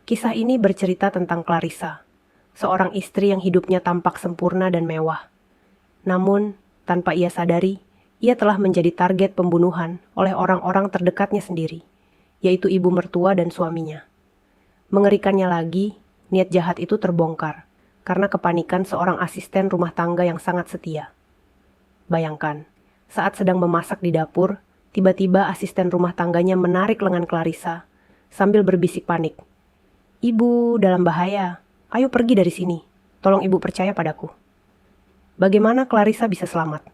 Kisah ini bercerita tentang Clarissa, seorang istri yang hidupnya tampak sempurna dan mewah. Namun, tanpa ia sadari, ia telah menjadi target pembunuhan oleh orang-orang terdekatnya sendiri, yaitu ibu mertua dan suaminya. Mengerikannya lagi, niat jahat itu terbongkar karena kepanikan seorang asisten rumah tangga yang sangat setia. Bayangkan, saat sedang memasak di dapur, tiba-tiba asisten rumah tangganya menarik lengan Clarissa sambil berbisik panik. "Ibu dalam bahaya, ayo pergi dari sini, tolong ibu percaya padaku." Bagaimana Clarissa bisa selamat?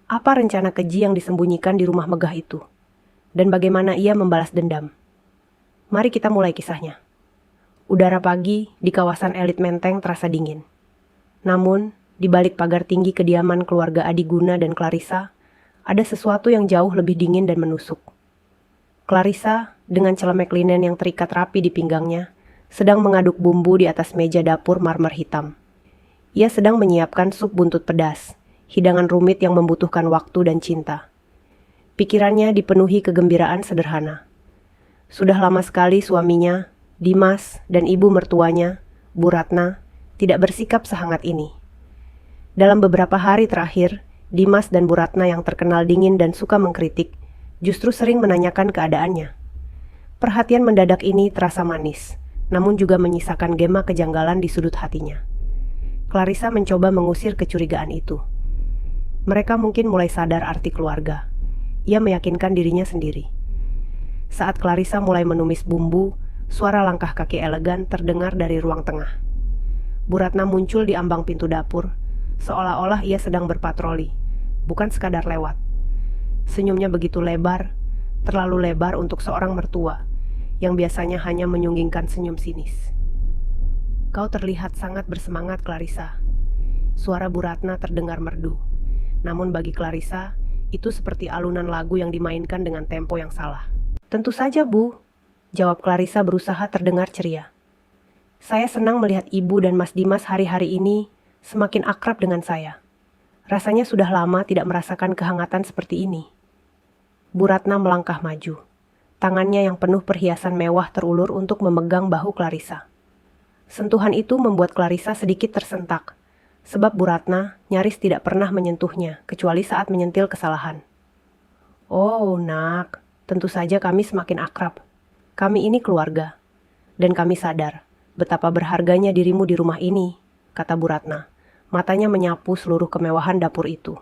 Apa rencana keji yang disembunyikan di rumah megah itu? Dan bagaimana ia membalas dendam? Mari kita mulai kisahnya. Udara pagi di kawasan elit Menteng terasa dingin. Namun, di balik pagar tinggi kediaman keluarga Adi Guna dan Clarissa, ada sesuatu yang jauh lebih dingin dan menusuk. Clarissa, dengan celemek linen yang terikat rapi di pinggangnya, sedang mengaduk bumbu di atas meja dapur marmer hitam. Ia sedang menyiapkan sup buntut pedas, hidangan rumit yang membutuhkan waktu dan cinta. Pikirannya dipenuhi kegembiraan sederhana. Sudah lama sekali suaminya, Dimas, dan ibu mertuanya, Bu Ratna, tidak bersikap sehangat ini. Dalam beberapa hari terakhir, Dimas dan Bu Ratna yang terkenal dingin dan suka mengkritik, justru sering menanyakan keadaannya. Perhatian mendadak ini terasa manis, namun juga menyisakan gema kejanggalan di sudut hatinya. Clarissa mencoba mengusir kecurigaan itu. Mereka mungkin mulai sadar arti keluarga. Ia meyakinkan dirinya sendiri. Saat Clarissa mulai menumis bumbu, suara langkah kaki elegan terdengar dari ruang tengah. Bu Ratna muncul di ambang pintu dapur, seolah-olah ia sedang berpatroli, bukan sekadar lewat. Senyumnya begitu lebar, terlalu lebar untuk seorang mertua, yang biasanya hanya menyunggingkan senyum sinis. "Kau terlihat sangat bersemangat, Clarissa." Suara Bu Ratna terdengar merdu. Namun bagi Clarissa, itu seperti alunan lagu yang dimainkan dengan tempo yang salah. "Tentu saja, Bu," jawab Clarissa berusaha terdengar ceria. "Saya senang melihat Ibu dan Mas Dimas hari-hari ini semakin akrab dengan saya. Rasanya sudah lama tidak merasakan kehangatan seperti ini." Bu Ratna melangkah maju. Tangannya yang penuh perhiasan mewah terulur untuk memegang bahu Clarissa. Sentuhan itu membuat Clarissa sedikit tersentak, sebab Bu Ratna nyaris tidak pernah menyentuhnya, kecuali saat menyentil kesalahan. "Oh, nak, tentu saja kami semakin akrab. Kami ini keluarga. Dan kami sadar betapa berharganya dirimu di rumah ini," kata Bu Ratna. Matanya menyapu seluruh kemewahan dapur itu.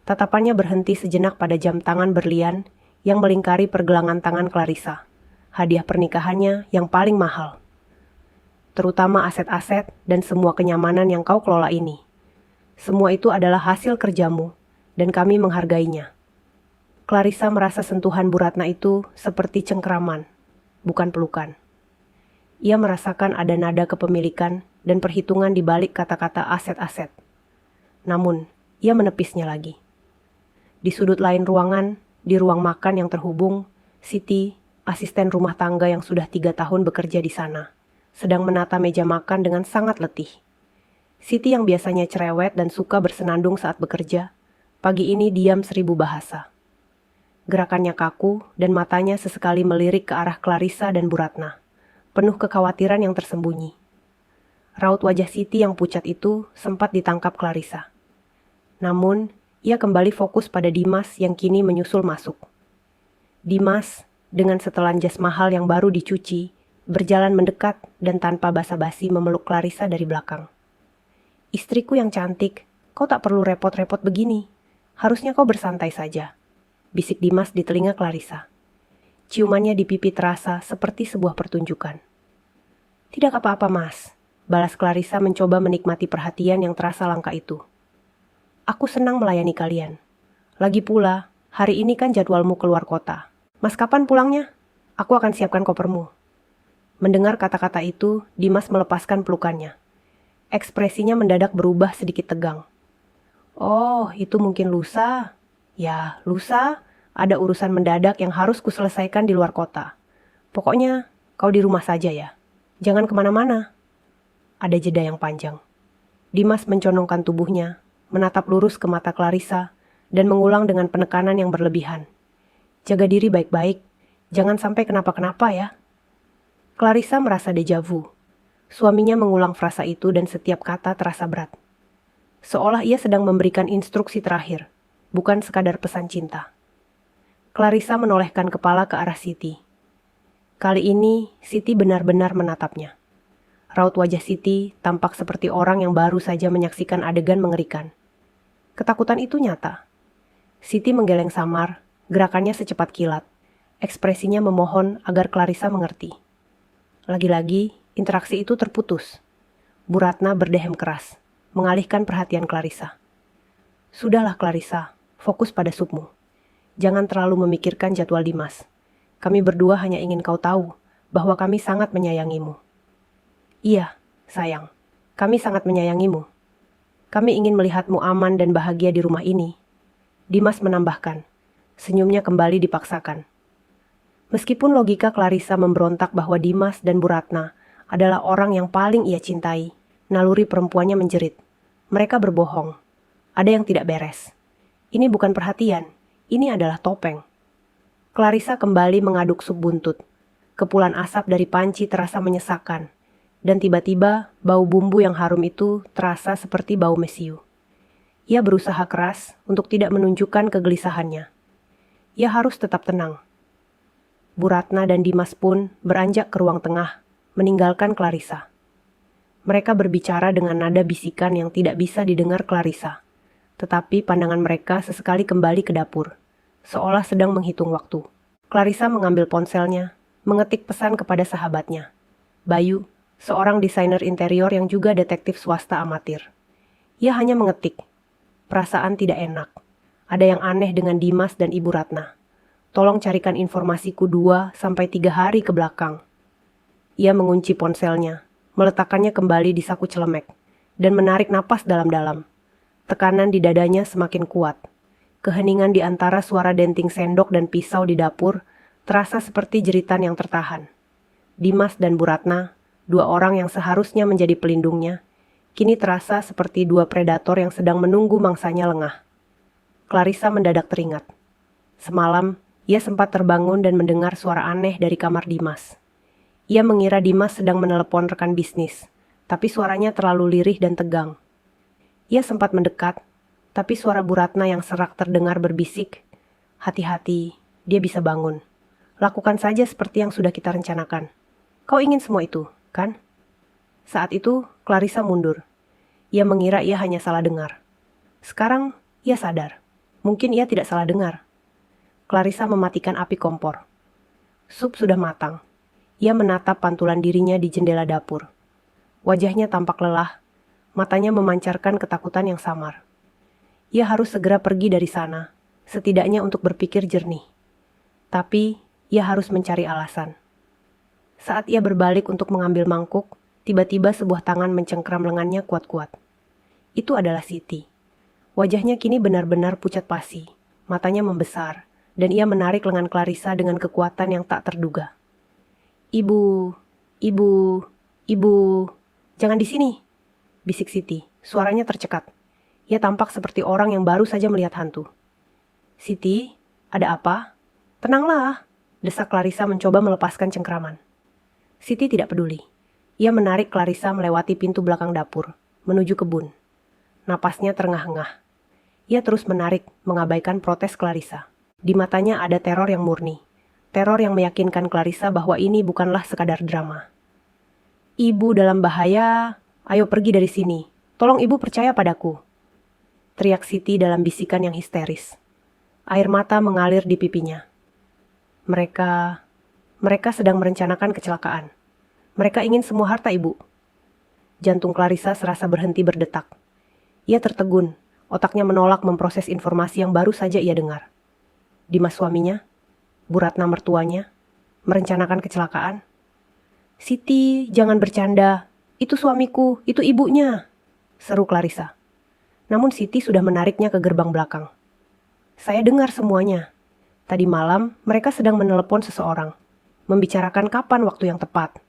Tatapannya berhenti sejenak pada jam tangan berlian yang melingkari pergelangan tangan Clarissa. Hadiah pernikahannya yang paling mahal. Terutama aset-aset dan semua kenyamanan yang kau kelola ini. Semua itu adalah hasil kerjamu, dan kami menghargainya. Clarissa merasa sentuhan Bu Ratna itu seperti cengkeraman, bukan pelukan. Ia merasakan ada nada kepemilikan dan perhitungan di balik kata-kata aset-aset. Namun, ia menepisnya lagi. Di sudut lain ruangan, di ruang makan yang terhubung, Siti, asisten rumah tangga yang sudah 3 tahun bekerja di sana, sedang menata meja makan dengan sangat letih. Siti yang biasanya cerewet dan suka bersenandung saat bekerja, pagi ini diam 1000 bahasa. Gerakannya kaku dan matanya sesekali melirik ke arah Clarissa dan Bu Ratna, penuh kekhawatiran yang tersembunyi. Raut wajah Siti yang pucat itu sempat ditangkap Clarissa. Namun, ia kembali fokus pada Dimas yang kini menyusul masuk. Dimas, dengan setelan jas mahal yang baru dicuci, berjalan mendekat dan tanpa basa-basi memeluk Clarissa dari belakang. "Istriku yang cantik, kau tak perlu repot-repot begini. Harusnya kau bersantai saja," bisik Dimas di telinga Clarissa. Ciumannya di pipi terasa seperti sebuah pertunjukan. "Tidak apa-apa, Mas," balas Clarissa mencoba menikmati perhatian yang terasa langka itu. "Aku senang melayani kalian. Lagi pula, hari ini kan jadwalmu keluar kota. Mas kapan pulangnya? Aku akan siapkan kopermu." Mendengar kata-kata itu, Dimas melepaskan pelukannya. Ekspresinya mendadak berubah sedikit tegang. "Oh, itu mungkin lusa." "Ya, lusa. Ada urusan mendadak yang harus kuselesaikan di luar kota. Pokoknya, kau di rumah saja ya. Jangan kemana-mana." Ada jeda yang panjang. Dimas mencondongkan tubuhnya, menatap lurus ke mata Clarissa, dan mengulang dengan penekanan yang berlebihan. "Jaga diri baik-baik, jangan sampai kenapa-kenapa ya." Clarissa merasa deja vu. Suaminya mengulang frasa itu dan setiap kata terasa berat. Seolah ia sedang memberikan instruksi terakhir, bukan sekadar pesan cinta. Clarissa menolehkan kepala ke arah Siti. Kali ini, Siti benar-benar menatapnya. Raut wajah Siti tampak seperti orang yang baru saja menyaksikan adegan mengerikan. Ketakutan itu nyata. Siti menggeleng samar, gerakannya secepat kilat. Ekspresinya memohon agar Clarissa mengerti. Lagi-lagi, interaksi itu terputus. Bu Ratna berdehem keras, mengalihkan perhatian Clarissa. Sudahlah Clarissa, fokus pada supmu. Jangan terlalu memikirkan jadwal Dimas. Kami berdua hanya ingin kau tahu bahwa kami sangat menyayangimu. Iya, sayang. Kami sangat menyayangimu. Kami ingin melihatmu aman dan bahagia di rumah ini. Dimas menambahkan, senyumnya kembali dipaksakan. Meskipun logika Clarissa memberontak bahwa Dimas dan Bu Ratna adalah orang yang paling ia cintai, naluri perempuannya menjerit. Mereka berbohong. Ada yang tidak beres. Ini bukan perhatian, ini adalah topeng. Clarissa kembali mengaduk sup buntut. Kepulan asap dari panci terasa menyesakkan. Dan tiba-tiba bau bumbu yang harum itu terasa seperti bau mesiu. Ia berusaha keras untuk tidak menunjukkan kegelisahannya. Ia harus tetap tenang. Bu Ratna dan Dimas pun beranjak ke ruang tengah, meninggalkan Clarissa. Mereka berbicara dengan nada bisikan yang tidak bisa didengar Clarissa. Tetapi pandangan mereka sesekali kembali ke dapur, seolah sedang menghitung waktu. Clarissa mengambil ponselnya, mengetik pesan kepada sahabatnya. Bayu, seorang desainer interior yang juga detektif swasta amatir. Ia hanya mengetik. Perasaan tidak enak. Ada yang aneh dengan Dimas dan Ibu Ratna. Tolong carikan informasiku 2-3 hari ke belakang. Ia mengunci ponselnya, meletakkannya kembali di saku celemek, dan menarik napas dalam-dalam. Tekanan di dadanya semakin kuat. Keheningan di antara suara denting sendok dan pisau di dapur terasa seperti jeritan yang tertahan. Dimas dan Bu Ratna, dua orang yang seharusnya menjadi pelindungnya, kini terasa seperti dua predator yang sedang menunggu mangsanya lengah. Clarissa mendadak teringat. Semalam, ia sempat terbangun dan mendengar suara aneh dari kamar Dimas. Ia mengira Dimas sedang menelepon rekan bisnis, tapi suaranya terlalu lirih dan tegang. Ia sempat mendekat, tapi suara Bu Ratna yang serak terdengar berbisik, "Hati-hati, dia bisa bangun. Lakukan saja seperti yang sudah kita rencanakan. Kau ingin semua itu, kan?" Saat itu, Clarissa mundur. Ia mengira ia hanya salah dengar. Sekarang, ia sadar. Mungkin ia tidak salah dengar. Clarissa mematikan api kompor. Sup sudah matang. Ia menatap pantulan dirinya di jendela dapur. Wajahnya tampak lelah. Matanya memancarkan ketakutan yang samar. Ia harus segera pergi dari sana, setidaknya untuk berpikir jernih. Tapi, ia harus mencari alasan. Saat ia berbalik untuk mengambil mangkuk, tiba-tiba sebuah tangan mencengkram lengannya kuat-kuat. Itu adalah Siti. Wajahnya kini benar-benar pucat pasi. Matanya membesar. Dan ia menarik lengan Clarissa dengan kekuatan yang tak terduga. Ibu, jangan di sini, bisik Siti, suaranya tercekat. Ia tampak seperti orang yang baru saja melihat hantu. Siti, ada apa? Tenanglah, desak Clarissa mencoba melepaskan cengkraman. Siti tidak peduli. Ia menarik Clarissa melewati pintu belakang dapur, menuju kebun. Napasnya terengah-engah. Ia terus menarik, mengabaikan protes Clarissa. Di matanya ada teror yang murni. Teror yang meyakinkan Clarissa bahwa ini bukanlah sekadar drama. Ibu dalam bahaya, ayo pergi dari sini. Tolong ibu percaya padaku. Teriak Siti dalam bisikan yang histeris. Air mata mengalir di pipinya. Mereka sedang merencanakan kecelakaan. Mereka ingin semua harta ibu. Jantung Clarissa serasa berhenti berdetak. Ia tertegun, otaknya menolak memproses informasi yang baru saja ia dengar. Dimas suaminya, Bu Ratna mertuanya, merencanakan kecelakaan. Siti, jangan bercanda. Itu suamiku, itu ibunya, seru Clarissa. Namun Siti sudah menariknya ke gerbang belakang. Saya dengar semuanya. Tadi malam mereka sedang menelepon seseorang, membicarakan kapan waktu yang tepat.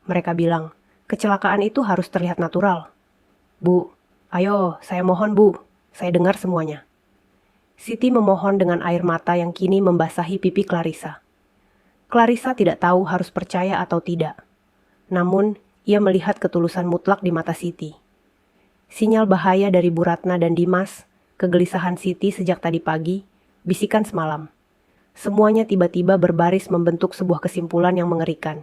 Mereka bilang, kecelakaan itu harus terlihat natural. Bu, ayo, saya mohon Bu, saya dengar semuanya. Siti memohon dengan air mata yang kini membasahi pipi Clarissa. Clarissa tidak tahu harus percaya atau tidak. Namun, ia melihat ketulusan mutlak di mata Siti. Sinyal bahaya dari Bu Ratna dan Dimas, kegelisahan Siti sejak tadi pagi, bisikan semalam. Semuanya tiba-tiba berbaris membentuk sebuah kesimpulan yang mengerikan.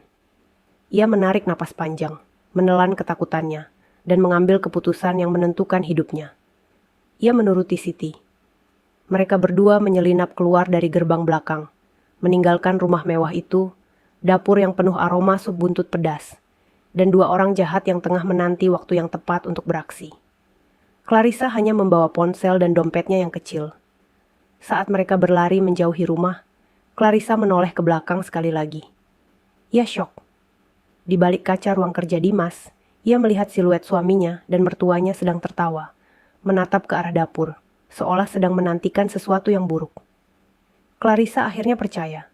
Ia menarik napas panjang, menelan ketakutannya, dan mengambil keputusan yang menentukan hidupnya. Ia menuruti Siti. Mereka berdua menyelinap keluar dari gerbang belakang, meninggalkan rumah mewah itu, dapur yang penuh aroma sup buntut pedas, dan dua orang jahat yang tengah menanti waktu yang tepat untuk beraksi. Clarissa hanya membawa ponsel dan dompetnya yang kecil. Saat mereka berlari menjauhi rumah, Clarissa menoleh ke belakang sekali lagi. Ia syok. Di balik kaca ruang kerja Dimas, ia melihat siluet suaminya dan mertuanya sedang tertawa, menatap ke arah dapur, seolah sedang menantikan sesuatu yang buruk. Clarissa akhirnya percaya.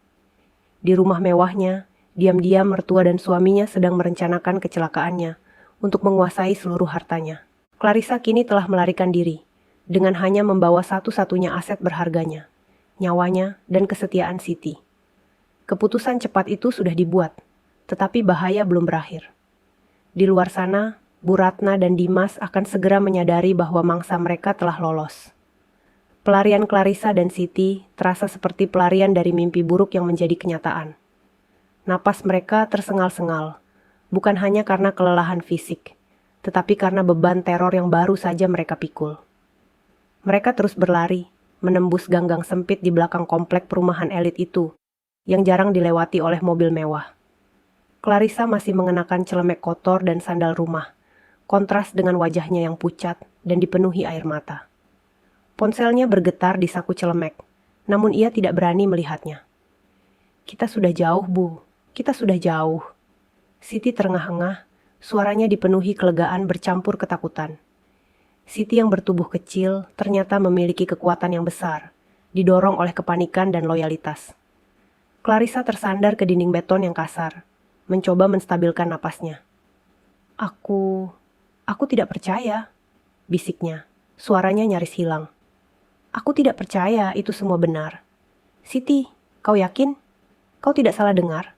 Di rumah mewahnya, diam-diam mertua dan suaminya sedang merencanakan kecelakaannya untuk menguasai seluruh hartanya. Clarissa kini telah melarikan diri, dengan hanya membawa satu-satunya aset berharganya, nyawanya dan kesetiaan Siti. Keputusan cepat itu sudah dibuat, tetapi bahaya belum berakhir. Di luar sana, Bu Ratna dan Dimas akan segera menyadari bahwa mangsa mereka telah lolos. Pelarian Clarissa dan Siti terasa seperti pelarian dari mimpi buruk yang menjadi kenyataan. Napas mereka tersengal-sengal, bukan hanya karena kelelahan fisik, tetapi karena beban teror yang baru saja mereka pikul. Mereka terus berlari, menembus gang-gang sempit di belakang komplek perumahan elit itu, yang jarang dilewati oleh mobil mewah. Clarissa masih mengenakan celemek kotor dan sandal rumah, kontras dengan wajahnya yang pucat dan dipenuhi air mata. Ponselnya bergetar di saku celemek, namun ia tidak berani melihatnya. Kita sudah jauh, Bu. Kita sudah jauh. Siti terengah-engah, suaranya dipenuhi kelegaan bercampur ketakutan. Siti yang bertubuh kecil ternyata memiliki kekuatan yang besar, didorong oleh kepanikan dan loyalitas. Clarissa tersandar ke dinding beton yang kasar, mencoba menstabilkan napasnya. Aku tidak percaya, bisiknya. Suaranya nyaris hilang. Aku tidak percaya itu semua benar. Siti, kau yakin? Kau tidak salah dengar?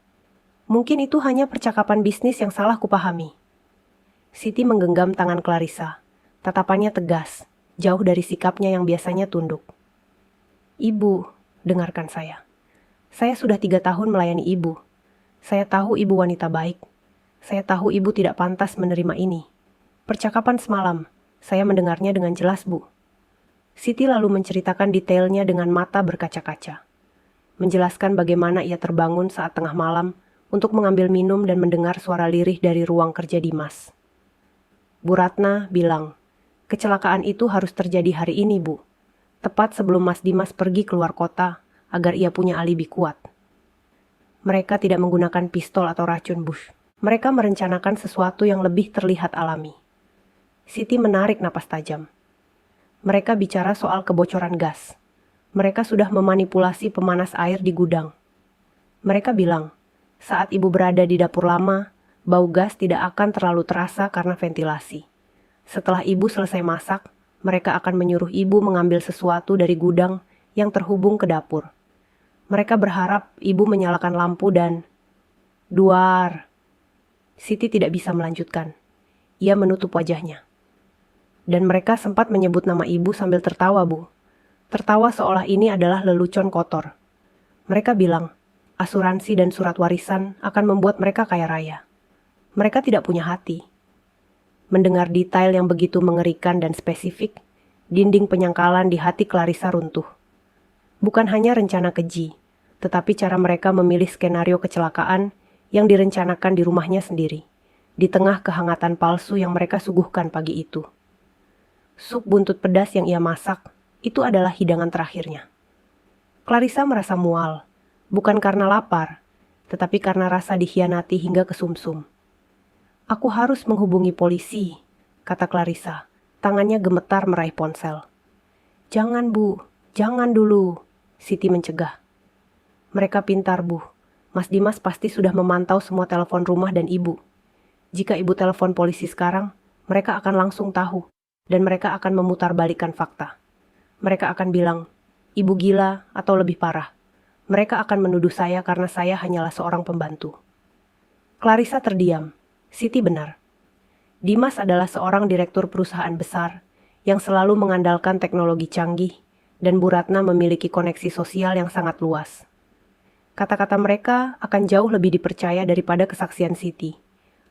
Mungkin itu hanya percakapan bisnis yang salah kupahami. Siti menggenggam tangan Clarissa. Tatapannya tegas, jauh dari sikapnya yang biasanya tunduk. Ibu, dengarkan saya. Saya sudah 3 tahun melayani ibu. Saya tahu ibu wanita baik. Saya tahu ibu tidak pantas menerima ini. Percakapan semalam, saya mendengarnya dengan jelas, Bu. Siti lalu menceritakan detailnya dengan mata berkaca-kaca. Menjelaskan bagaimana ia terbangun saat tengah malam untuk mengambil minum dan mendengar suara lirih dari ruang kerja Dimas. Bu Ratna bilang, kecelakaan itu harus terjadi hari ini, Bu. Tepat sebelum Mas Dimas pergi keluar kota agar ia punya alibi kuat. Mereka tidak menggunakan pistol atau racun Bush. Mereka merencanakan sesuatu yang lebih terlihat alami. Siti menarik napas tajam. Mereka bicara soal kebocoran gas. Mereka sudah memanipulasi pemanas air di gudang. Mereka bilang, saat ibu berada di dapur lama, bau gas tidak akan terlalu terasa karena ventilasi. Setelah ibu selesai masak, mereka akan menyuruh ibu mengambil sesuatu dari gudang yang terhubung ke dapur. Mereka berharap ibu menyalakan lampu dan... Duar. Siti tidak bisa melanjutkan. Ia menutup wajahnya. Dan mereka sempat menyebut nama ibu sambil tertawa, Bu. Tertawa seolah ini adalah lelucon kotor. Mereka bilang, asuransi dan surat warisan akan membuat mereka kaya raya. Mereka tidak punya hati. Mendengar detail yang begitu mengerikan dan spesifik, dinding penyangkalan di hati Clarissa runtuh. Bukan hanya rencana keji, tetapi cara mereka memilih skenario kecelakaan yang direncanakan di rumahnya sendiri, di tengah kehangatan palsu yang mereka suguhkan pagi itu. Sup buntut pedas yang ia masak, itu adalah hidangan terakhirnya. Clarissa merasa mual, bukan karena lapar, tetapi karena rasa dikhianati hingga kesumsum. Aku harus menghubungi polisi, kata Clarissa, tangannya gemetar meraih ponsel. Jangan, Bu, jangan dulu, Siti mencegah. Mereka pintar, Bu. Mas Dimas pasti sudah memantau semua telepon rumah dan ibu. Jika ibu telepon polisi sekarang, mereka akan langsung tahu, dan mereka akan memutarbalikkan fakta. Mereka akan bilang, ibu gila atau lebih parah. Mereka akan menuduh saya karena saya hanyalah seorang pembantu. Clarissa terdiam. Siti benar. Dimas adalah seorang direktur perusahaan besar yang selalu mengandalkan teknologi canggih dan Bu Ratna memiliki koneksi sosial yang sangat luas. Kata-kata mereka akan jauh lebih dipercaya daripada kesaksian Siti,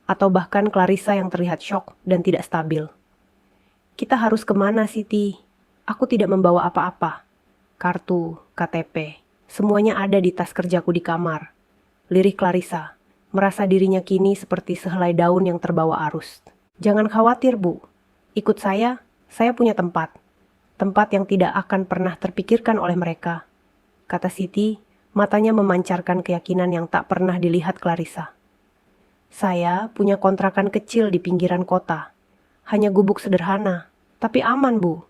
atau bahkan Clarissa yang terlihat syok dan tidak stabil. Kita harus kemana, Siti? Aku tidak membawa apa-apa. Kartu, KTP, semuanya ada di tas kerjaku di kamar. Lirih Clarissa, merasa dirinya kini seperti sehelai daun yang terbawa arus. Jangan khawatir, Bu. Ikut saya punya tempat. Tempat yang tidak akan pernah terpikirkan oleh mereka. Kata Siti, matanya memancarkan keyakinan yang tak pernah dilihat Clarissa. Saya punya kontrakan kecil di pinggiran kota. Hanya gubuk sederhana, tapi aman, Bu.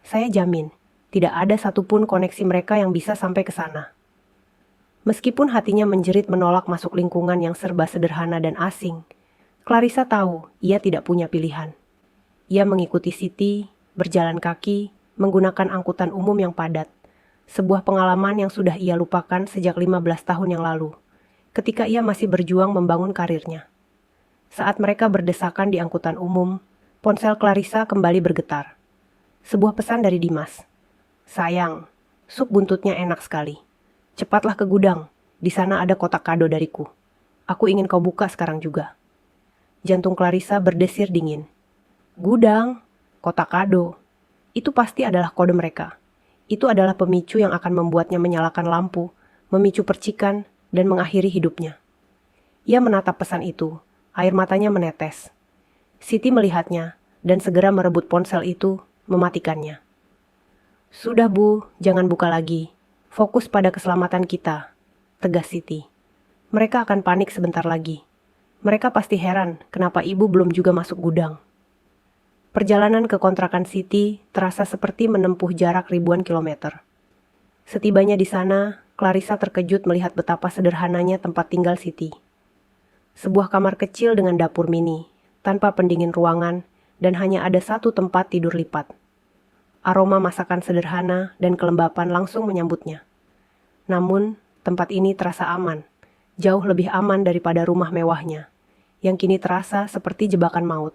Saya jamin, tidak ada satupun koneksi mereka yang bisa sampai ke sana. Meskipun hatinya menjerit menolak masuk lingkungan yang serba sederhana dan asing, Clarissa tahu ia tidak punya pilihan. Ia mengikuti Siti, berjalan kaki, menggunakan angkutan umum yang padat. Sebuah pengalaman yang sudah ia lupakan sejak 15 tahun yang lalu, ketika ia masih berjuang membangun karirnya. Saat mereka berdesakan di angkutan umum, ponsel Clarissa kembali bergetar. Sebuah pesan dari Dimas. Sayang, sup buntutnya enak sekali. Cepatlah ke gudang, di sana ada kotak kado dariku. Aku ingin kau buka sekarang juga. Jantung Clarissa berdesir dingin. Gudang, kotak kado, itu pasti adalah kode mereka. Itu adalah pemicu yang akan membuatnya menyalakan lampu, memicu percikan, dan mengakhiri hidupnya. Ia menatap pesan itu, air matanya menetes. Siti melihatnya, dan segera merebut ponsel itu, mematikannya. Sudah, Bu, jangan buka lagi. Fokus pada keselamatan kita, tegas Siti. Mereka akan panik sebentar lagi. Mereka pasti heran kenapa ibu belum juga masuk gudang. Perjalanan ke kontrakan Siti terasa seperti menempuh jarak ribuan kilometer. Setibanya di sana, Clarissa terkejut melihat betapa sederhananya tempat tinggal Siti. Sebuah kamar kecil dengan dapur mini, tanpa pendingin ruangan, dan hanya ada satu tempat tidur lipat. Aroma masakan sederhana dan kelembapan langsung menyambutnya. Namun, tempat ini terasa aman, jauh lebih aman daripada rumah mewahnya, yang kini terasa seperti jebakan maut.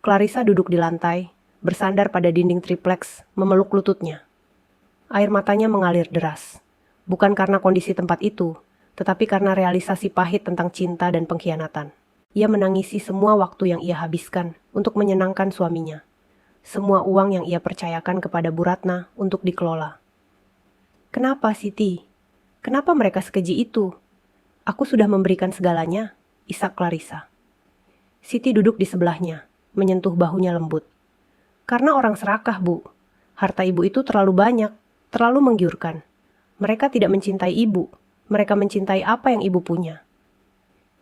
Clarissa duduk di lantai, bersandar pada dinding tripleks, memeluk lututnya. Air matanya mengalir deras, bukan karena kondisi tempat itu, tetapi karena realisasi pahit tentang cinta dan pengkhianatan. Ia menangisi semua waktu yang ia habiskan untuk menyenangkan suaminya. Semua uang yang ia percayakan kepada Bu Ratna untuk dikelola. Kenapa, Siti? Kenapa mereka sekeji itu? Aku sudah memberikan segalanya, isak Clarissa. Siti duduk di sebelahnya, menyentuh bahunya lembut. Karena orang serakah, Bu. Harta ibu itu terlalu banyak, terlalu menggiurkan. Mereka tidak mencintai ibu, mereka mencintai apa yang ibu punya.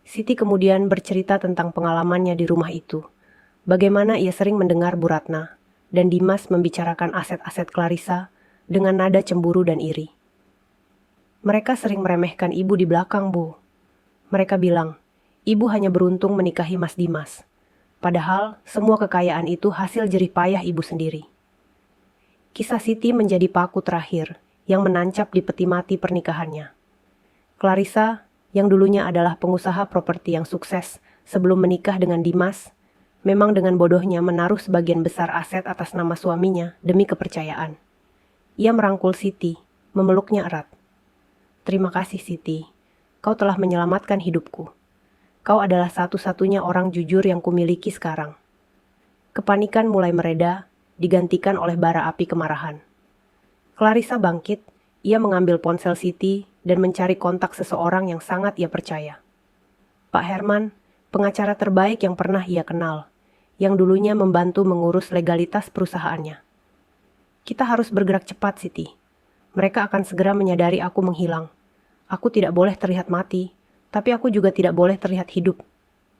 Siti kemudian bercerita tentang pengalamannya di rumah itu. Bagaimana ia sering mendengar Bu Ratna dan Dimas membicarakan aset-aset Clarissa dengan nada cemburu dan iri. Mereka sering meremehkan ibu di belakang, Bu. Mereka bilang, ibu hanya beruntung menikahi Mas Dimas. Padahal semua kekayaan itu hasil jerih payah ibu sendiri. Kisah Siti menjadi paku terakhir yang menancap di peti mati pernikahannya. Clarissa, yang dulunya adalah pengusaha properti yang sukses sebelum menikah dengan Dimas, memang dengan bodohnya menaruh sebagian besar aset atas nama suaminya demi kepercayaan. Ia merangkul Siti, memeluknya erat. Terima kasih, Siti. Kau telah menyelamatkan hidupku. Kau adalah satu-satunya orang jujur yang kumiliki sekarang. Kepanikan mulai mereda, digantikan oleh bara api kemarahan. Clarissa bangkit, ia mengambil ponsel Siti dan mencari kontak seseorang yang sangat ia percaya. Pak Herman, pengacara terbaik yang pernah ia kenal, yang dulunya membantu mengurus legalitas perusahaannya. Kita harus bergerak cepat, Siti. Mereka akan segera menyadari aku menghilang. Aku tidak boleh terlihat mati, tapi aku juga tidak boleh terlihat hidup,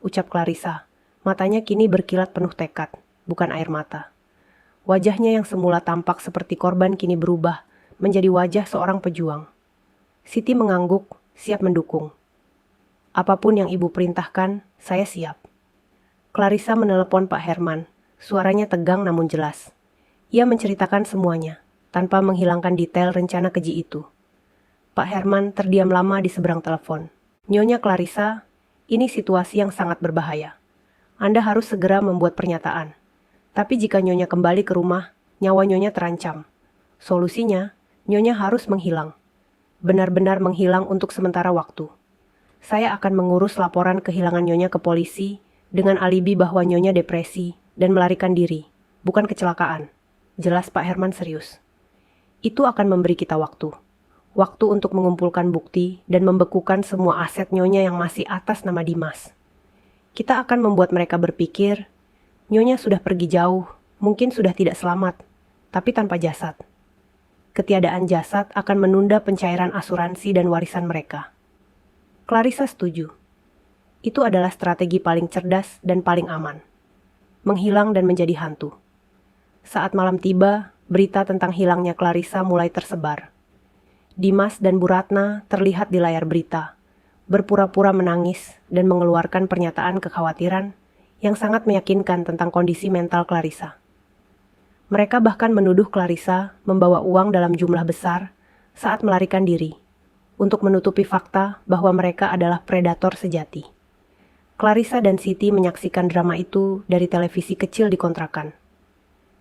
ucap Clarissa. Matanya kini berkilat penuh tekad, bukan air mata. Wajahnya yang semula tampak seperti korban kini berubah menjadi wajah seorang pejuang. Siti mengangguk, siap mendukung. Apapun yang ibu perintahkan, saya siap. Clarissa menelepon Pak Herman, suaranya tegang namun jelas. Ia menceritakan semuanya, tanpa menghilangkan detail rencana keji itu. Pak Herman terdiam lama di seberang telepon. Nyonya Clarissa, Ini situasi yang sangat berbahaya. Anda harus segera membuat pernyataan. Tapi jika Nyonya kembali ke rumah, nyawa Nyonya terancam. Solusinya, Nyonya harus menghilang. Benar-benar menghilang untuk sementara waktu. Saya akan mengurus laporan kehilangan Nyonya ke polisi dengan alibi bahwa Nyonya depresi dan melarikan diri, bukan kecelakaan. Jelas Pak Herman serius. Itu akan memberi kita waktu. Waktu untuk mengumpulkan bukti dan membekukan semua aset Nyonya yang masih atas nama Dimas. Kita akan membuat mereka berpikir, Nyonya sudah pergi jauh, mungkin sudah tidak selamat, tapi tanpa jasad. Ketiadaan jasad akan menunda pencairan asuransi dan warisan mereka. Clarissa setuju. Itu adalah strategi paling cerdas dan paling aman. Menghilang dan menjadi hantu. Saat malam tiba, berita tentang hilangnya Clarissa mulai tersebar. Dimas dan Bu Ratna terlihat di layar berita, berpura-pura menangis dan mengeluarkan pernyataan kekhawatiran yang sangat meyakinkan tentang kondisi mental Clarissa. Mereka bahkan menuduh Clarissa membawa uang dalam jumlah besar saat melarikan diri, untuk menutupi fakta bahwa mereka adalah predator sejati. Clarissa dan Siti menyaksikan drama itu dari televisi kecil di kontrakan.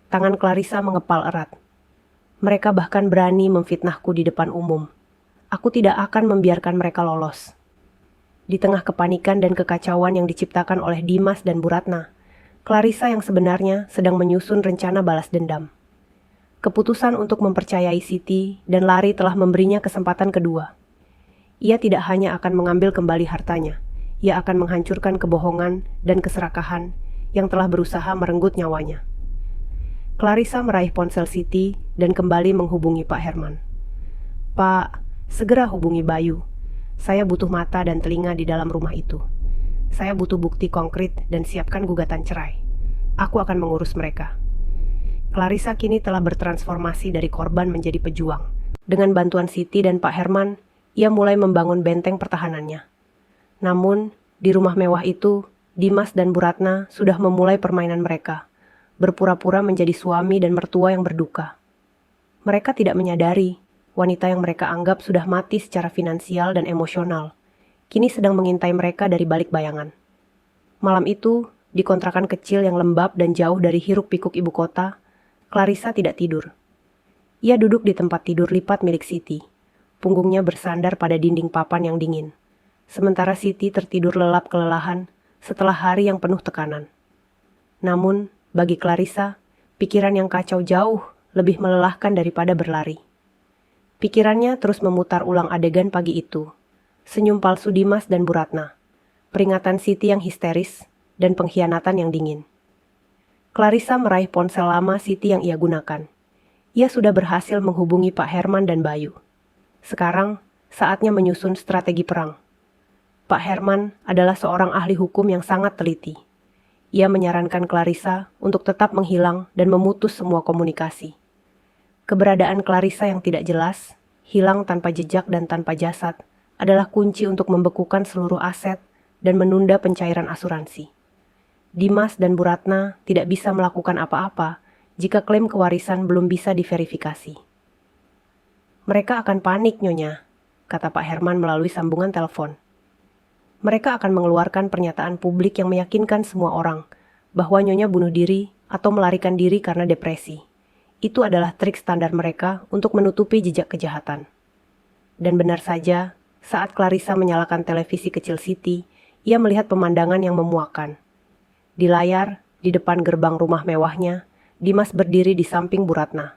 Tangan Clarissa mengepal erat. Mereka bahkan berani memfitnahku di depan umum. Aku tidak akan membiarkan mereka lolos. Di tengah kepanikan dan kekacauan yang diciptakan oleh Dimas dan Bu Ratna, Clarissa yang sebenarnya sedang menyusun rencana balas dendam. Keputusan untuk mempercayai Siti dan lari telah memberinya kesempatan kedua. Ia tidak hanya akan mengambil kembali hartanya, ia akan menghancurkan kebohongan dan keserakahan yang telah berusaha merenggut nyawanya. Clarissa meraih ponsel Siti dan kembali menghubungi Pak Herman. Pak, segera hubungi Bayu. Saya butuh mata dan telinga di dalam rumah itu. Saya butuh bukti konkret dan siapkan gugatan cerai. Aku akan mengurus mereka. Clarissa kini telah bertransformasi dari korban menjadi pejuang. Dengan bantuan Siti dan Pak Herman, ia mulai membangun benteng pertahanannya. Namun, di rumah mewah itu, Dimas dan Bu Ratna sudah memulai permainan mereka, berpura-pura menjadi suami dan mertua yang berduka. Mereka tidak menyadari wanita yang mereka anggap sudah mati secara finansial dan emosional, kini sedang mengintai mereka dari balik bayangan. Malam itu, di kontrakan kecil yang lembab dan jauh dari hiruk-pikuk ibu kota, Clarissa tidak tidur. Ia duduk di tempat tidur lipat milik Siti, punggungnya bersandar pada dinding papan yang dingin, sementara Siti tertidur lelap kelelahan setelah hari yang penuh tekanan. Namun, bagi Clarissa, pikiran yang kacau jauh lebih melelahkan daripada berlari. Pikirannya terus memutar ulang adegan pagi itu. Senyum palsu Dimas dan Bu Ratna, peringatan Siti yang histeris, dan pengkhianatan yang dingin. Clarissa meraih ponsel lama Siti yang ia gunakan. Ia sudah berhasil menghubungi Pak Herman dan Bayu. Sekarang, saatnya menyusun strategi perang. Pak Herman adalah seorang ahli hukum yang sangat teliti. Ia menyarankan Clarissa untuk tetap menghilang dan memutus semua komunikasi. Keberadaan Clarissa yang tidak jelas, hilang tanpa jejak dan tanpa jasad, adalah kunci untuk membekukan seluruh aset dan menunda pencairan asuransi. Dimas dan Bu Ratna tidak bisa melakukan apa-apa jika klaim kewarisan belum bisa diverifikasi. Mereka akan panik, Nyonya, kata Pak Herman melalui sambungan telepon. Mereka akan mengeluarkan pernyataan publik yang meyakinkan semua orang bahwa Nyonya bunuh diri atau melarikan diri karena depresi. Itu adalah trik standar mereka untuk menutupi jejak kejahatan. Dan benar saja, saat Clarissa menyalakan televisi kecil Siti, ia melihat pemandangan yang memuakkan. Di layar, di depan gerbang rumah mewahnya, Dimas berdiri di samping Bu Ratna.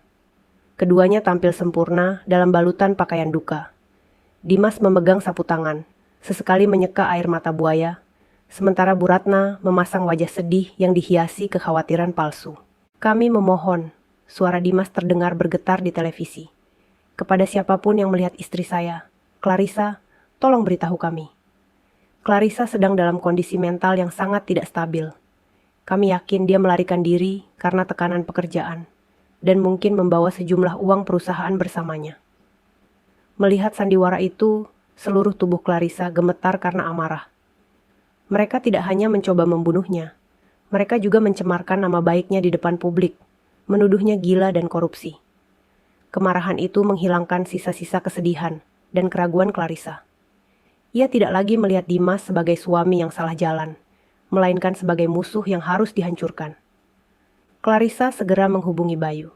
Keduanya tampil sempurna dalam balutan pakaian duka. Dimas memegang sapu tangan, sesekali menyeka air mata buaya, sementara Bu Ratna memasang wajah sedih yang dihiasi kekhawatiran palsu. Kami memohon, suara Dimas terdengar bergetar di televisi. Kepada siapapun yang melihat istri saya, Clarissa, tolong beritahu kami. Clarissa sedang dalam kondisi mental yang sangat tidak stabil. Kami yakin dia melarikan diri karena tekanan pekerjaan, dan mungkin membawa sejumlah uang perusahaan bersamanya. Melihat sandiwara itu, seluruh tubuh Clarissa gemetar karena amarah. Mereka tidak hanya mencoba membunuhnya, mereka juga mencemarkan nama baiknya di depan publik, menuduhnya gila dan korupsi. Kemarahan itu menghilangkan sisa-sisa kesedihan dan keraguan Clarissa. Ia tidak lagi melihat Dimas sebagai suami yang salah jalan, melainkan sebagai musuh yang harus dihancurkan. Clarissa segera menghubungi Bayu.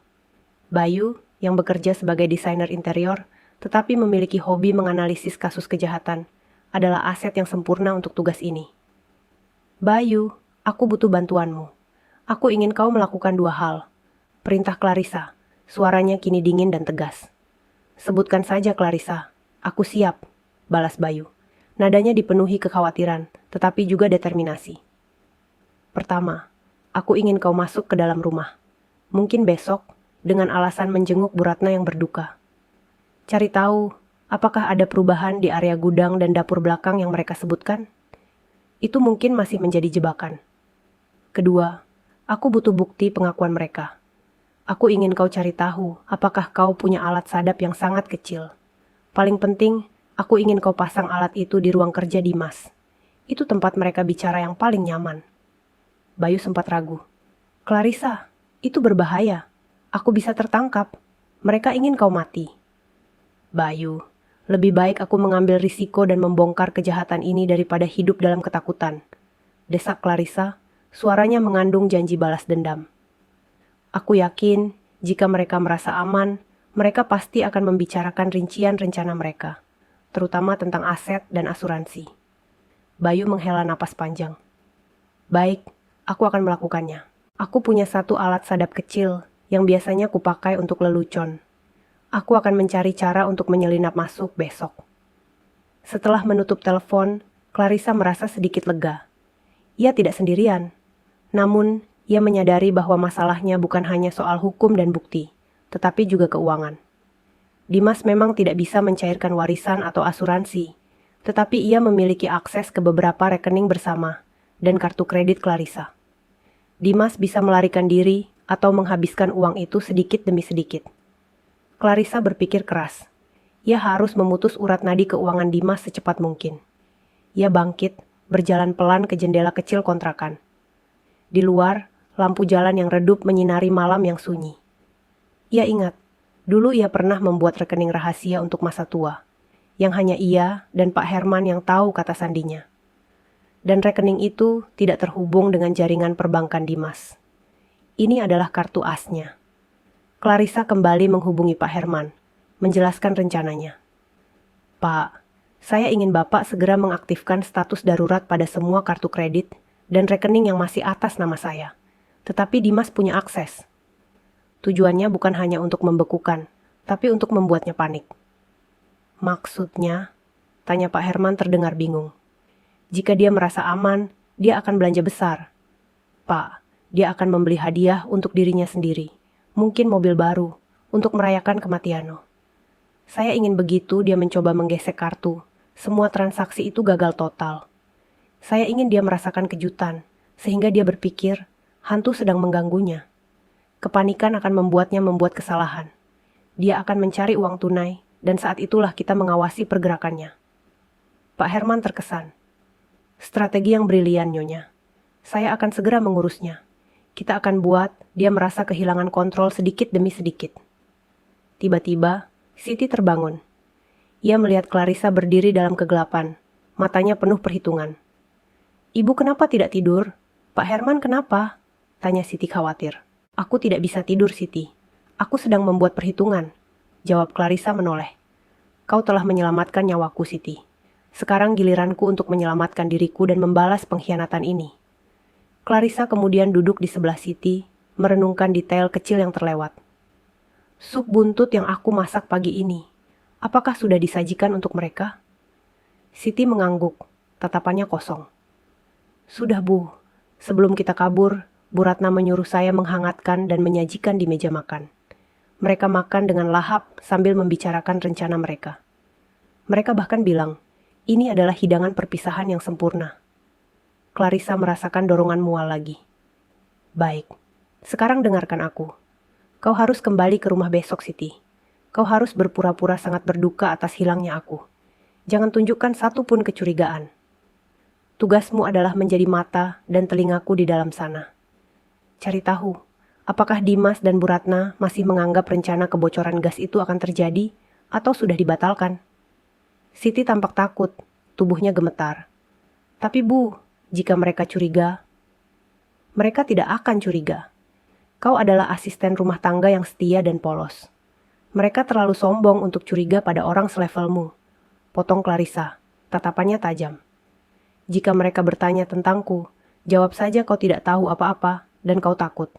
Bayu, yang bekerja sebagai desainer interior, tetapi memiliki hobi menganalisis kasus kejahatan, adalah aset yang sempurna untuk tugas ini. Bayu, aku butuh bantuanmu. Aku ingin kau melakukan dua hal. Perintah Clarissa. Suaranya kini dingin dan tegas. Sebutkan saja Clarissa. Aku siap, balas Bayu. Nadanya dipenuhi kekhawatiran, tetapi juga determinasi. Pertama, aku ingin kau masuk ke dalam rumah. Mungkin besok, dengan alasan menjenguk Bu Ratna yang berduka. Cari tahu, apakah ada perubahan di area gudang dan dapur belakang yang mereka sebutkan? Itu mungkin masih menjadi jebakan. Kedua, aku butuh bukti pengakuan mereka. Aku ingin kau cari tahu, apakah kau punya alat sadap yang sangat kecil. Paling penting, aku ingin kau pasang alat itu di ruang kerja Dimas. Itu tempat mereka bicara yang paling nyaman. Bayu sempat ragu. Clarissa, itu berbahaya. Aku bisa tertangkap. Mereka ingin kau mati. Bayu, lebih baik aku mengambil risiko dan membongkar kejahatan ini daripada hidup dalam ketakutan. Desak Clarissa, suaranya mengandung janji balas dendam. Aku yakin, jika mereka merasa aman, mereka pasti akan membicarakan rincian rencana mereka, terutama tentang aset dan asuransi. Bayu menghela napas panjang. Baik, aku akan melakukannya. Aku punya satu alat sadap kecil yang biasanya kupakai untuk lelucon. Aku akan mencari cara untuk menyelinap masuk besok. Setelah menutup telepon, Clarissa merasa sedikit lega. Ia tidak sendirian. Namun, ia menyadari bahwa masalahnya bukan hanya soal hukum dan bukti, tetapi juga keuangan. Dimas memang tidak bisa mencairkan warisan atau asuransi, tetapi ia memiliki akses ke beberapa rekening bersama dan kartu kredit Clarissa. Dimas bisa melarikan diri atau menghabiskan uang itu sedikit demi sedikit. Clarissa berpikir keras. Ia harus memutus urat nadi keuangan Dimas secepat mungkin. Ia bangkit, berjalan pelan ke jendela kecil kontrakan. Di luar, lampu jalan yang redup menyinari malam yang sunyi. Ia ingat, dulu ia pernah membuat rekening rahasia untuk masa tua, yang hanya ia dan Pak Herman yang tahu kata sandinya. Dan rekening itu tidak terhubung dengan jaringan perbankan Dimas. Ini adalah kartu asnya. Clarissa kembali menghubungi Pak Herman, menjelaskan rencananya. Pak, saya ingin Bapak segera mengaktifkan status darurat pada semua kartu kredit dan rekening yang masih atas nama saya. Tetapi Dimas punya akses. Tujuannya bukan hanya untuk membekukan, tapi untuk membuatnya panik. Maksudnya? Tanya Pak Herman terdengar bingung. Jika dia merasa aman, dia akan belanja besar. Pak, dia akan membeli hadiah untuk dirinya sendiri. Mungkin mobil baru, untuk merayakan kematiannya. Saya ingin begitu dia mencoba menggesek kartu. Semua transaksi itu gagal total. Saya ingin dia merasakan kejutan, sehingga dia berpikir hantu sedang mengganggunya. Kepanikan akan membuatnya membuat kesalahan. Dia akan mencari uang tunai, dan saat itulah kita mengawasi pergerakannya. Pak Herman terkesan. Strategi yang brilian, Nyonya. Saya akan segera mengurusnya. Kita akan buat dia merasa kehilangan kontrol sedikit demi sedikit. Tiba-tiba, Siti terbangun. Ia melihat Clarissa berdiri dalam kegelapan, matanya penuh perhitungan. Ibu kenapa tidak tidur? Pak Herman kenapa? Tanya Siti khawatir. Aku tidak bisa tidur, Siti. Aku sedang membuat perhitungan. Jawab Clarissa menoleh. Kau telah menyelamatkan nyawaku, Siti. Sekarang giliranku untuk menyelamatkan diriku dan membalas pengkhianatan ini. Clarissa kemudian duduk di sebelah Siti, merenungkan detail kecil yang terlewat. Sup buntut yang aku masak pagi ini, apakah sudah disajikan untuk mereka? Siti mengangguk, tatapannya kosong. Sudah, Bu. Sebelum kita kabur, Bu Ratna menyuruh saya menghangatkan dan menyajikan di meja makan. Mereka makan dengan lahap sambil membicarakan rencana mereka. Mereka bahkan bilang, ini adalah hidangan perpisahan yang sempurna. Clarissa merasakan dorongan mual lagi. Baik, sekarang dengarkan aku. Kau harus kembali ke rumah besok, Siti. Kau harus berpura-pura sangat berduka atas hilangnya aku. Jangan tunjukkan satu pun kecurigaan. Tugasmu adalah menjadi mata dan telingaku di dalam sana. Cari tahu, apakah Dimas dan Bu Ratna masih menganggap rencana kebocoran gas itu akan terjadi atau sudah dibatalkan? Siti tampak takut. tubuhnya gemetar. Tapi Bu, jika mereka curiga, mereka tidak akan curiga. Kau adalah asisten rumah tangga yang setia dan polos. Mereka terlalu sombong untuk curiga pada orang selevelmu. Potong Clarissa, tatapannya tajam. Jika mereka bertanya tentangku, jawab saja kau tidak tahu apa-apa dan kau takut.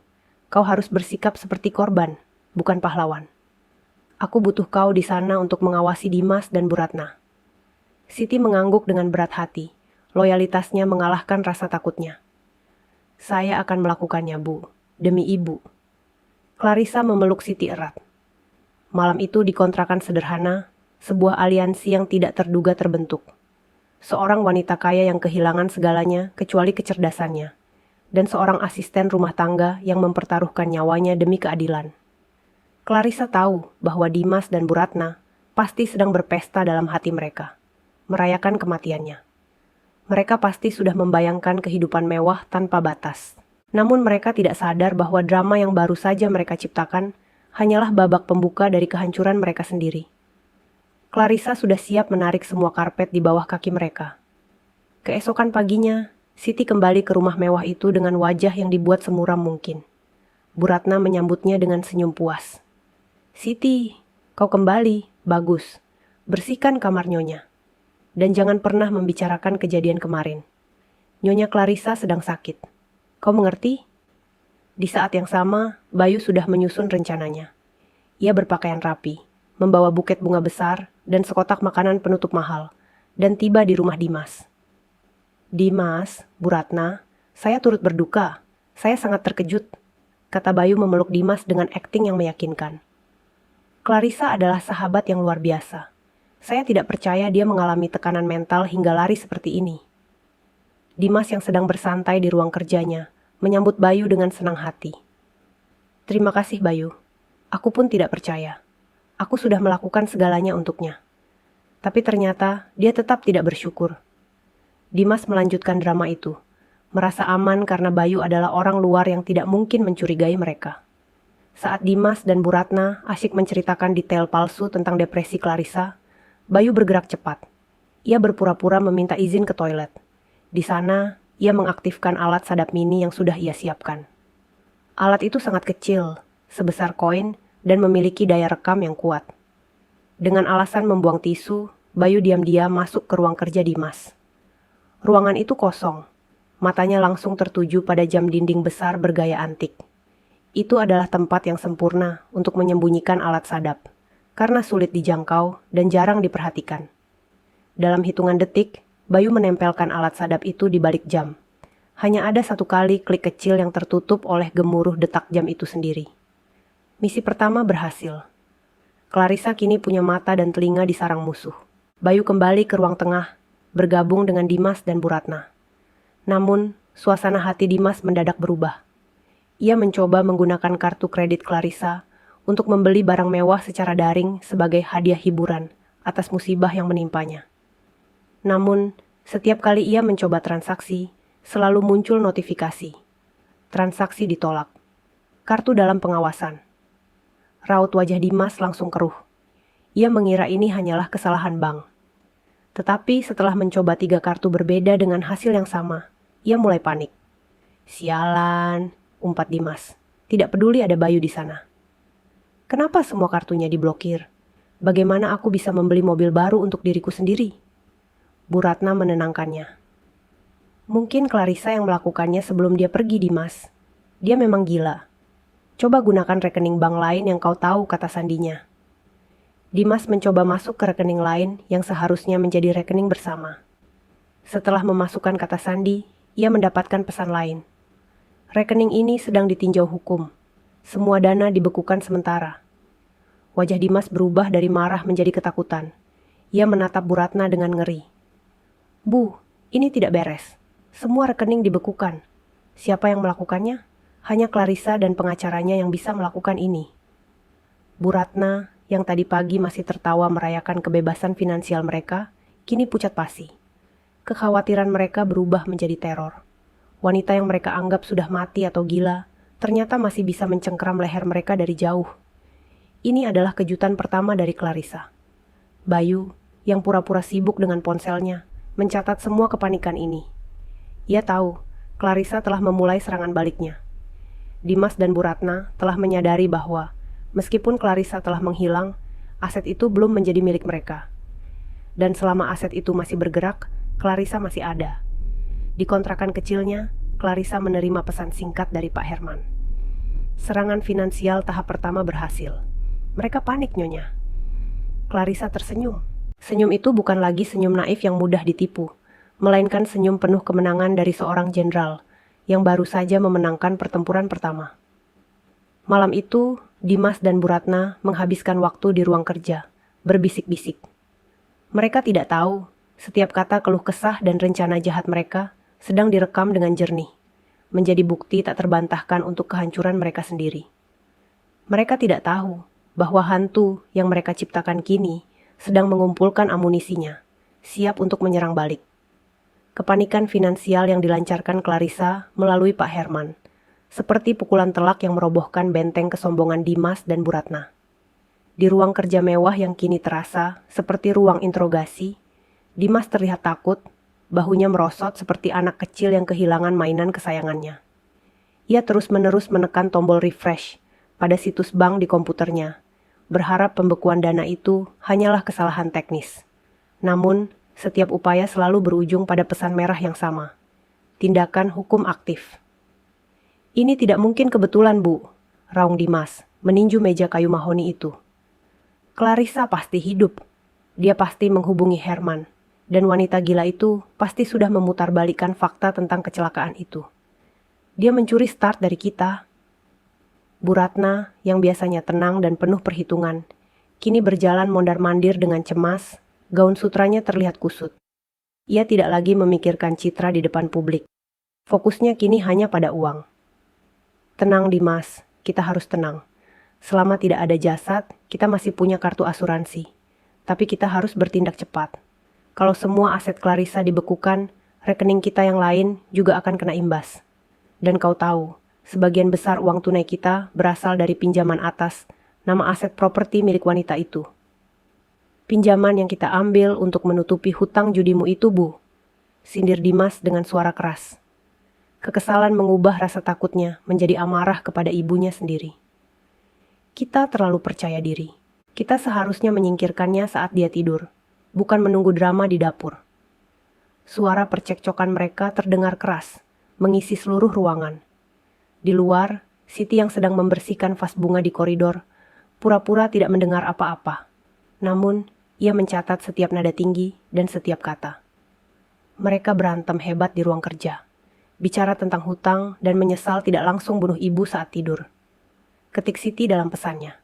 Kau harus bersikap seperti korban, bukan pahlawan. Aku butuh kau di sana untuk mengawasi Dimas dan Bu Ratna. Siti mengangguk dengan berat hati. Loyalitasnya mengalahkan rasa takutnya. Saya akan melakukannya, Bu. Demi Ibu. Clarissa memeluk Siti erat. Malam itu di kontrakan sederhana, sebuah aliansi yang tidak terduga terbentuk. Seorang wanita kaya yang kehilangan segalanya kecuali kecerdasannya, dan seorang asisten rumah tangga yang mempertaruhkan nyawanya demi keadilan. Clarissa tahu bahwa Dimas dan Bu Ratna pasti sedang berpesta dalam hati mereka, merayakan kematiannya. Mereka pasti sudah membayangkan kehidupan mewah tanpa batas. Namun mereka tidak sadar bahwa drama yang baru saja mereka ciptakan hanyalah babak pembuka dari kehancuran mereka sendiri. Clarissa sudah siap menarik semua karpet di bawah kaki mereka. Keesokan paginya, Siti kembali ke rumah mewah itu dengan wajah yang dibuat semuram mungkin. Bu Ratna menyambutnya dengan senyum puas. Siti, kau kembali, bagus. Bersihkan kamar Nyonya. Dan jangan pernah membicarakan kejadian kemarin. Nyonya Clarissa sedang sakit. Kau mengerti? Di saat yang sama, Bayu sudah menyusun rencananya. Ia berpakaian rapi, membawa buket bunga besar dan sekotak makanan penutup mahal, dan tiba di rumah Dimas. Dimas, Bu Ratna, saya turut berduka. Saya sangat terkejut, kata Bayu memeluk Dimas dengan akting yang meyakinkan. Clarissa adalah sahabat yang luar biasa. Saya tidak percaya dia mengalami tekanan mental hingga lari seperti ini. Dimas yang sedang bersantai di ruang kerjanya menyambut Bayu dengan senang hati. Terima kasih Bayu. Aku pun tidak percaya. Aku sudah melakukan segalanya untuknya. Tapi ternyata dia tetap tidak bersyukur. Dimas melanjutkan drama itu, merasa aman karena Bayu adalah orang luar yang tidak mungkin mencurigai mereka. Saat Dimas dan Bu Ratna asyik menceritakan detail palsu tentang depresi Clarissa, Bayu bergerak cepat. Ia berpura-pura meminta izin ke toilet. Di sana, ia mengaktifkan alat sadap mini yang sudah ia siapkan. Alat itu sangat kecil, sebesar koin, dan memiliki daya rekam yang kuat. Dengan alasan membuang tisu, Bayu diam-diam masuk ke ruang kerja Dimas. Ruangan itu kosong. Matanya langsung tertuju pada jam dinding besar bergaya antik. Itu adalah tempat yang sempurna untuk menyembunyikan alat sadap, karena sulit dijangkau dan jarang diperhatikan. Dalam hitungan detik, Bayu menempelkan alat sadap itu di balik jam. Hanya ada satu kali klik kecil yang tertutup oleh gemuruh detak jam itu sendiri. Misi pertama berhasil. Clarissa kini punya mata dan telinga di sarang musuh. Bayu kembali ke ruang tengah, bergabung dengan Dimas dan Bu Ratna. Namun, suasana hati Dimas mendadak berubah. Ia mencoba menggunakan kartu kredit Clarissa untuk membeli barang mewah secara daring sebagai hadiah hiburan atas musibah yang menimpanya. Namun, setiap kali ia mencoba transaksi, selalu muncul notifikasi. Transaksi ditolak. Kartu dalam pengawasan. Raut wajah Dimas langsung keruh. Ia mengira ini hanyalah kesalahan bank. Tetapi setelah mencoba 3 kartu berbeda dengan hasil yang sama, ia mulai panik. Sialan, umpat Dimas. Tidak peduli ada Bayu di sana. Kenapa semua kartunya diblokir? Bagaimana aku bisa membeli mobil baru untuk diriku sendiri? Bu Ratna menenangkannya. Mungkin Clarissa yang melakukannya sebelum dia pergi, Dimas. Dia memang gila. Coba gunakan rekening bank lain yang kau tahu, kata sandinya. Dimas mencoba masuk ke rekening lain yang seharusnya menjadi rekening bersama. Setelah memasukkan kata sandi, ia mendapatkan pesan lain. Rekening ini sedang ditinjau hukum. Semua dana dibekukan sementara. Wajah Dimas berubah dari marah menjadi ketakutan. Ia menatap Bu Ratna dengan ngeri. Bu, ini tidak beres. Semua rekening dibekukan. Siapa yang melakukannya? Hanya Clarissa dan pengacaranya yang bisa melakukan ini. Bu Ratna, yang tadi pagi masih tertawa merayakan kebebasan finansial mereka, kini pucat pasi. Kekhawatiran mereka berubah menjadi teror. Wanita yang mereka anggap sudah mati atau gila, ternyata masih bisa mencengkeram leher mereka dari jauh. Ini adalah kejutan pertama dari Clarissa. Bayu, yang pura-pura sibuk dengan ponselnya, mencatat semua kepanikan ini. Ia tahu, Clarissa telah memulai serangan baliknya. Dimas dan Bu Ratna telah menyadari bahwa, meskipun Clarissa telah menghilang, aset itu belum menjadi milik mereka. Dan selama aset itu masih bergerak, Clarissa masih ada. Di kontrakan kecilnya, Clarissa menerima pesan singkat dari Pak Herman. Serangan finansial tahap pertama berhasil. Mereka panik, Nyonya. Clarissa tersenyum. Senyum itu bukan lagi senyum naif yang mudah ditipu, melainkan senyum penuh kemenangan dari seorang jenderal yang baru saja memenangkan pertempuran pertama. Malam itu, Dimas dan Bu Ratna menghabiskan waktu di ruang kerja, berbisik-bisik. Mereka tidak tahu, setiap kata keluh kesah dan rencana jahat mereka sedang direkam dengan jernih, menjadi bukti tak terbantahkan untuk kehancuran mereka sendiri. Mereka tidak tahu bahwa hantu yang mereka ciptakan kini sedang mengumpulkan amunisinya, siap untuk menyerang balik. Kepanikan finansial yang dilancarkan Clarissa melalui Pak Herman, seperti pukulan telak yang merobohkan benteng kesombongan Dimas dan Bu Ratna. Di ruang kerja mewah yang kini terasa seperti ruang interogasi, Dimas terlihat takut, bahunya merosot seperti anak kecil yang kehilangan mainan kesayangannya. Ia terus-menerus menekan tombol refresh pada situs bank di komputernya, berharap pembekuan dana itu hanyalah kesalahan teknis. Namun, setiap upaya selalu berujung pada pesan merah yang sama. Tindakan hukum aktif. Ini tidak mungkin kebetulan, Bu, raung Dimas, meninju meja kayu mahoni itu. Clarissa pasti hidup. Dia pasti menghubungi Herman, dan wanita gila itu pasti sudah memutarbalikkan fakta tentang kecelakaan itu. Dia mencuri start dari kita. Bu Ratna, yang biasanya tenang dan penuh perhitungan, kini berjalan mondar-mandir dengan cemas, gaun sutranya terlihat kusut. Ia tidak lagi memikirkan citra di depan publik. Fokusnya kini hanya pada uang. Tenang Dimas, kita harus tenang. Selama tidak ada jasad, kita masih punya kartu asuransi. Tapi kita harus bertindak cepat. Kalau semua aset Clarissa dibekukan, rekening kita yang lain juga akan kena imbas. Dan kau tahu, sebagian besar uang tunai kita berasal dari pinjaman atas nama aset properti milik wanita itu. Pinjaman yang kita ambil untuk menutupi hutang judimu itu, Bu, sindir Dimas dengan suara keras. Kekesalan mengubah rasa takutnya menjadi amarah kepada ibunya sendiri. Kita terlalu percaya diri. Kita seharusnya menyingkirkannya saat dia tidur, bukan menunggu drama di dapur. Suara percekcokan mereka terdengar keras, mengisi seluruh ruangan. Di luar, Siti yang sedang membersihkan vas bunga di koridor, pura-pura tidak mendengar apa-apa. Namun, ia mencatat setiap nada tinggi dan setiap kata. Mereka berantem hebat di ruang kerja, bicara tentang hutang dan menyesal tidak langsung bunuh ibu saat tidur. Ketik Siti dalam pesannya.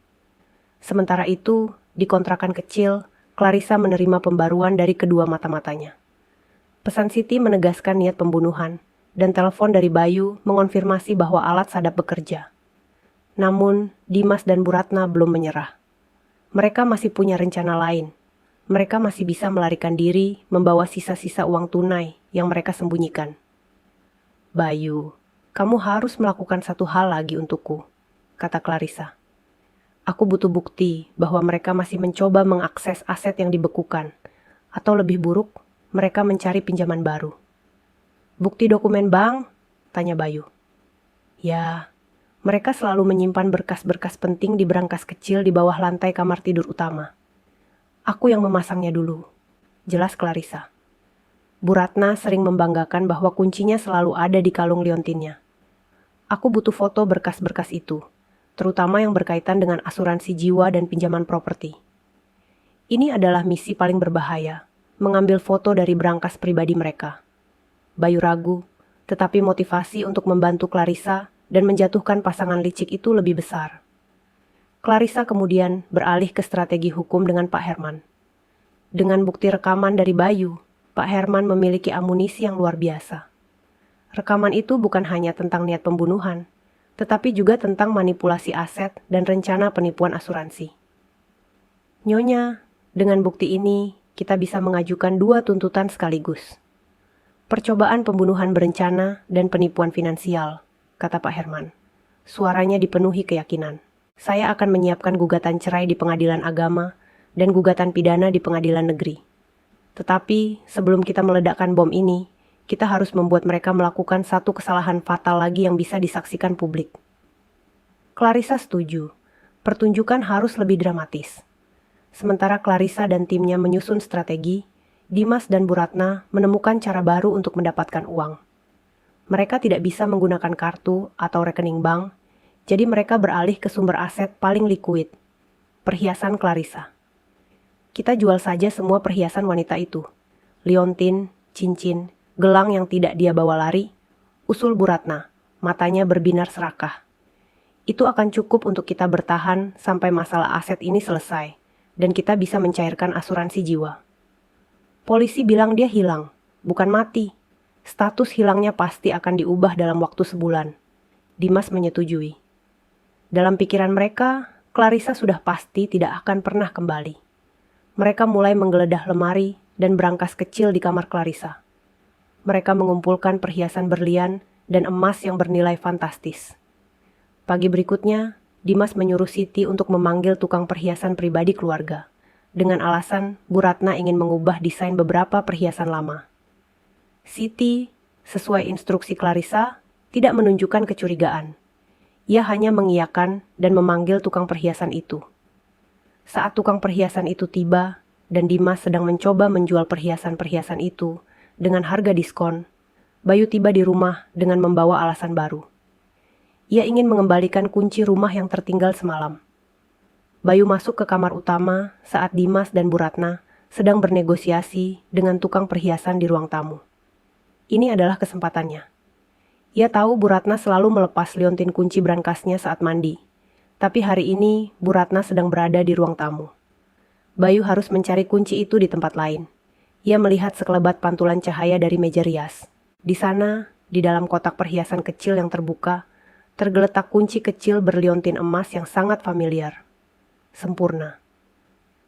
Sementara itu, di kontrakan kecil, Clarissa menerima pembaruan dari kedua mata-matanya. Pesan Siti menegaskan niat pembunuhan, dan telepon dari Bayu mengonfirmasi bahwa alat sadap bekerja. Namun, Dimas dan Bu Ratna belum menyerah. Mereka masih punya rencana lain. Mereka masih bisa melarikan diri, membawa sisa-sisa uang tunai yang mereka sembunyikan. Bayu, kamu harus melakukan satu hal lagi untukku, kata Clarissa. Aku butuh bukti bahwa mereka masih mencoba mengakses aset yang dibekukan, atau lebih buruk, mereka mencari pinjaman baru. Bukti dokumen bank? Tanya Bayu. Ya, mereka selalu menyimpan berkas-berkas penting di berangkas kecil di bawah lantai kamar tidur utama. Aku yang memasangnya dulu, jelas Clarissa. Bu Ratna sering membanggakan bahwa kuncinya selalu ada di kalung liontinnya. Aku butuh foto berkas-berkas itu, terutama yang berkaitan dengan asuransi jiwa dan pinjaman properti. Ini adalah misi paling berbahaya, mengambil foto dari berangkas pribadi mereka. Bayu ragu, tetapi motivasi untuk membantu Clarissa dan menjatuhkan pasangan licik itu lebih besar. Clarissa kemudian beralih ke strategi hukum dengan Pak Herman. Dengan bukti rekaman dari Bayu, Pak Herman memiliki amunisi yang luar biasa. Rekaman itu bukan hanya tentang niat pembunuhan, tetapi juga tentang manipulasi aset dan rencana penipuan asuransi. Nyonya, dengan bukti ini, kita bisa mengajukan 2 tuntutan sekaligus. Percobaan pembunuhan berencana dan penipuan finansial, kata Pak Herman. Suaranya dipenuhi keyakinan. Saya akan menyiapkan gugatan cerai di pengadilan agama dan gugatan pidana di pengadilan negeri. Tetapi sebelum kita meledakkan bom ini, kita harus membuat mereka melakukan satu kesalahan fatal lagi yang bisa disaksikan publik. Clarissa setuju. Pertunjukan harus lebih dramatis. Sementara Clarissa dan timnya menyusun strategi, Dimas dan Bu Ratna menemukan cara baru untuk mendapatkan uang. Mereka tidak bisa menggunakan kartu atau rekening bank, jadi mereka beralih ke sumber aset paling likuid, perhiasan Clarissa. Kita jual saja semua perhiasan wanita itu. Liontin, cincin, gelang yang tidak dia bawa lari, usul Bu Ratna, matanya berbinar serakah. Itu akan cukup untuk kita bertahan sampai masalah aset ini selesai, dan kita bisa mencairkan asuransi jiwa. Polisi bilang dia hilang, bukan mati. Status hilangnya pasti akan diubah dalam waktu sebulan. Dimas menyetujui. Dalam pikiran mereka, Clarissa sudah pasti tidak akan pernah kembali. Mereka mulai menggeledah lemari dan berangkas kecil di kamar Clarissa. Mereka mengumpulkan perhiasan berlian dan emas yang bernilai fantastis. Pagi berikutnya, Dimas menyuruh Siti untuk memanggil tukang perhiasan pribadi keluarga, dengan alasan Bu Ratna ingin mengubah desain beberapa perhiasan lama. Siti, sesuai instruksi Clarissa, tidak menunjukkan kecurigaan. Ia hanya mengiyakan dan memanggil tukang perhiasan itu. Saat tukang perhiasan itu tiba, dan Dimas sedang mencoba menjual perhiasan-perhiasan itu dengan harga diskon, Bayu tiba di rumah dengan membawa alasan baru. Ia ingin mengembalikan kunci rumah yang tertinggal semalam. Bayu masuk ke kamar utama saat Dimas dan Bu Ratna sedang bernegosiasi dengan tukang perhiasan di ruang tamu. Ini adalah kesempatannya. Ia tahu Bu Ratna selalu melepas liontin kunci brankasnya saat mandi. Tapi hari ini Bu Ratna sedang berada di ruang tamu. Bayu harus mencari kunci itu di tempat lain. Ia melihat sekelebat pantulan cahaya dari meja rias. Di sana, di dalam kotak perhiasan kecil yang terbuka, tergeletak kunci kecil berliontin emas yang sangat familiar. Sempurna.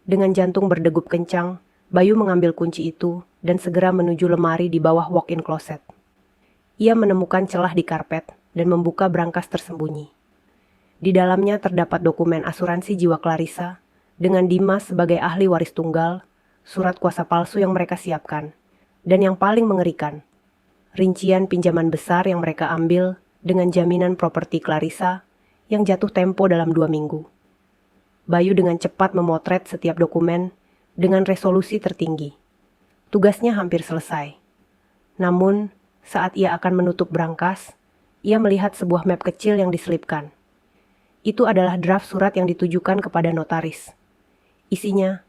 Dengan jantung berdegup kencang, Bayu mengambil kunci itu dan segera menuju lemari di bawah walk-in closet. Ia menemukan celah di karpet dan membuka brankas tersembunyi. Di dalamnya terdapat dokumen asuransi jiwa Clarissa dengan Dimas sebagai ahli waris tunggal, surat kuasa palsu yang mereka siapkan, dan yang paling mengerikan, rincian pinjaman besar yang mereka ambil dengan jaminan properti Clarissa yang jatuh tempo dalam 2 minggu. Bayu dengan cepat memotret setiap dokumen dengan resolusi tertinggi. Tugasnya hampir selesai. Namun, saat ia akan menutup brankas, ia melihat sebuah map kecil yang diselipkan. Itu adalah draft surat yang ditujukan kepada notaris. Isinya,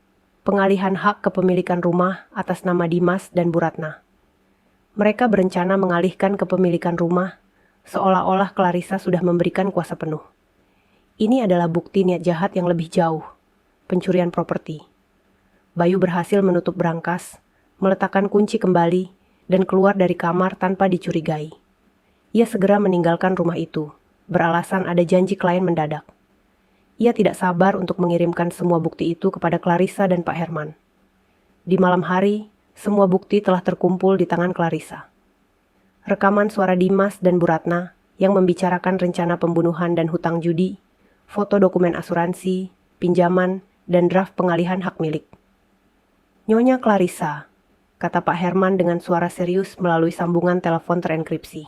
pengalihan hak kepemilikan rumah atas nama Dimas dan Bu Ratna. Mereka berencana mengalihkan kepemilikan rumah, seolah-olah Clarissa sudah memberikan kuasa penuh. Ini adalah bukti niat jahat yang lebih jauh, pencurian properti. Bayu berhasil menutup brankas, meletakkan kunci kembali, dan keluar dari kamar tanpa dicurigai. Ia segera meninggalkan rumah itu, beralasan ada janji klien mendadak. Ia tidak sabar untuk mengirimkan semua bukti itu kepada Clarissa dan Pak Herman. Di malam hari, semua bukti telah terkumpul di tangan Clarissa. Rekaman suara Dimas dan Bu Ratna yang membicarakan rencana pembunuhan dan hutang judi, foto dokumen asuransi, pinjaman, dan draft pengalihan hak milik. Nyonya Clarissa, kata Pak Herman dengan suara serius melalui sambungan telepon terenkripsi.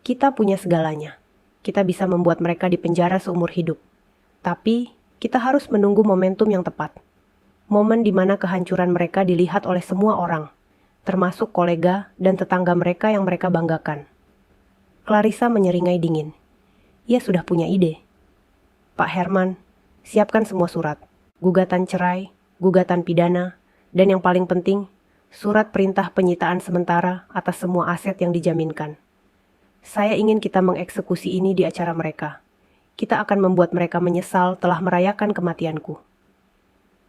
Kita punya segalanya. Kita bisa membuat mereka dipenjara seumur hidup. Tapi, kita harus menunggu momentum yang tepat. Momen di mana kehancuran mereka dilihat oleh semua orang, termasuk kolega dan tetangga mereka yang mereka banggakan. Clarissa menyeringai dingin. Ia sudah punya ide. Pak Herman, siapkan semua surat. Gugatan cerai, gugatan pidana, dan yang paling penting, surat perintah penyitaan sementara atas semua aset yang dijaminkan. Saya ingin kita mengeksekusi ini di acara mereka. Kita akan membuat mereka menyesal telah merayakan kematianku.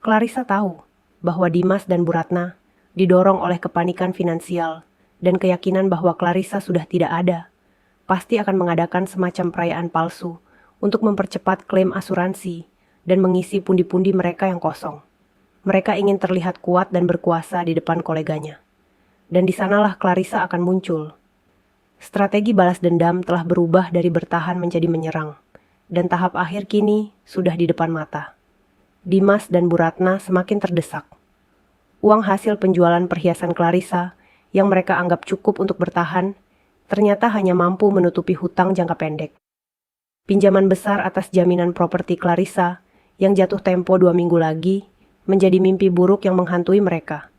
Clarissa tahu bahwa Dimas dan Bu Ratna didorong oleh kepanikan finansial dan keyakinan bahwa Clarissa sudah tidak ada, pasti akan mengadakan semacam perayaan palsu untuk mempercepat klaim asuransi dan mengisi pundi-pundi mereka yang kosong. Mereka ingin terlihat kuat dan berkuasa di depan koleganya. Dan di sanalah Clarissa akan muncul. Strategi balas dendam telah berubah dari bertahan menjadi menyerang, dan tahap akhir kini sudah di depan mata. Dimas dan Bu Ratna semakin terdesak. Uang hasil penjualan perhiasan Clarissa yang mereka anggap cukup untuk bertahan, ternyata hanya mampu menutupi hutang jangka pendek. Pinjaman besar atas jaminan properti Clarissa yang jatuh tempo 2 minggu lagi menjadi mimpi buruk yang menghantui mereka.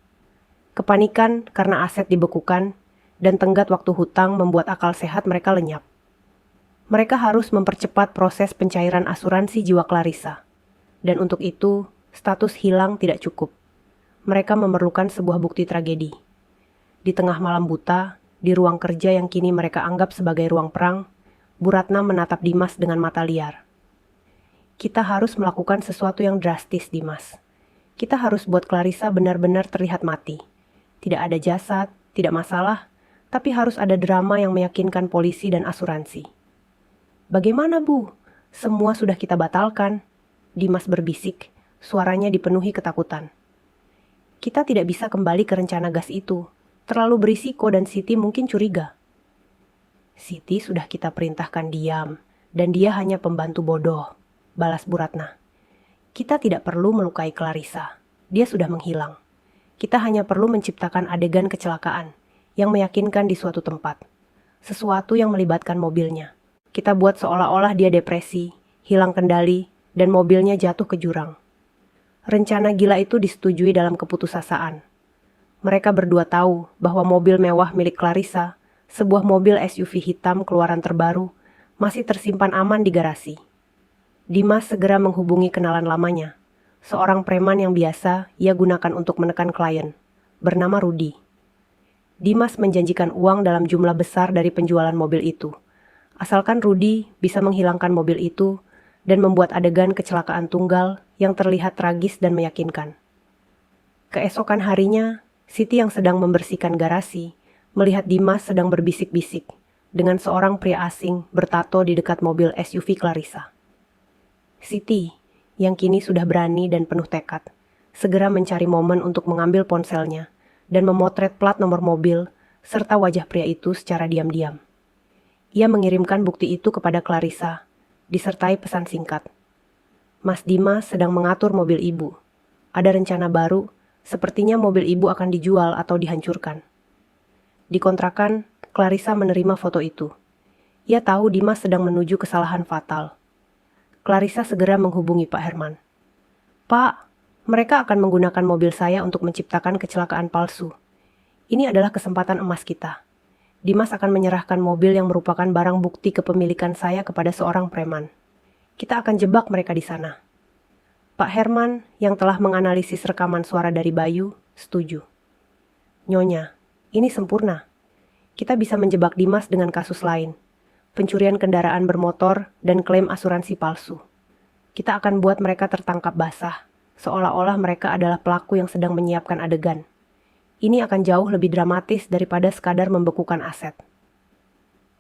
Kepanikan karena aset dibekukan dan tenggat waktu hutang membuat akal sehat mereka lenyap. Mereka harus mempercepat proses pencairan asuransi jiwa Clarissa. Dan untuk itu, status hilang tidak cukup. Mereka memerlukan sebuah bukti tragedi. Di tengah malam buta, di ruang kerja yang kini mereka anggap sebagai ruang perang, Bu Ratna menatap Dimas dengan mata liar. Kita harus melakukan sesuatu yang drastis, Dimas. Kita harus buat Clarissa benar-benar terlihat mati. Tidak ada jasad, tidak masalah, tapi harus ada drama yang meyakinkan polisi dan asuransi. Bagaimana, Bu? Semua sudah kita batalkan. Dimas berbisik, suaranya dipenuhi ketakutan. Kita tidak bisa kembali ke rencana gas itu. Terlalu berisiko dan Siti mungkin curiga. Siti sudah kita perintahkan diam, dan dia hanya pembantu bodoh, balas Bu Ratna. Kita tidak perlu melukai Clarissa. Dia sudah menghilang. Kita hanya perlu menciptakan adegan kecelakaan yang meyakinkan di suatu tempat. Sesuatu yang melibatkan mobilnya. Kita buat seolah-olah dia depresi, hilang kendali, dan mobilnya jatuh ke jurang. Rencana gila itu disetujui dalam keputusasaan. Mereka berdua tahu bahwa mobil mewah milik Clarissa, sebuah mobil SUV hitam keluaran terbaru, masih tersimpan aman di garasi. Dimas segera menghubungi kenalan lamanya, seorang preman yang biasa ia gunakan untuk menekan klien, bernama Rudi. Dimas menjanjikan uang dalam jumlah besar dari penjualan mobil itu, asalkan Rudi bisa menghilangkan mobil itu dan membuat adegan kecelakaan tunggal yang terlihat tragis dan meyakinkan. Keesokan harinya, Siti yang sedang membersihkan garasi melihat Dimas sedang berbisik-bisik dengan seorang pria asing bertato di dekat mobil SUV Clarissa. Siti, yang kini sudah berani dan penuh tekad, segera mencari momen untuk mengambil ponselnya dan memotret plat nomor mobil serta wajah pria itu secara diam-diam. Ia mengirimkan bukti itu kepada Clarissa, disertai pesan singkat. Mas Dimas sedang mengatur mobil ibu. Ada rencana baru, sepertinya mobil ibu akan dijual atau dihancurkan. Di kontrakan, Clarissa menerima foto itu. Ia tahu Dimas sedang menuju kesalahan fatal. Clarissa segera menghubungi Pak Herman. Pak, mereka akan menggunakan mobil saya untuk menciptakan kecelakaan palsu. Ini adalah kesempatan emas kita. Dimas akan menyerahkan mobil yang merupakan barang bukti kepemilikan saya kepada seorang preman. Kita akan jebak mereka di sana. Pak Herman, yang telah menganalisis rekaman suara dari Bayu, setuju. Nyonya, ini sempurna. Kita bisa menjebak Dimas dengan kasus lain. Pencurian kendaraan bermotor dan klaim asuransi palsu. Kita akan buat mereka tertangkap basah, seolah-olah mereka adalah pelaku yang sedang menyiapkan adegan. Ini akan jauh lebih dramatis daripada sekadar membekukan aset.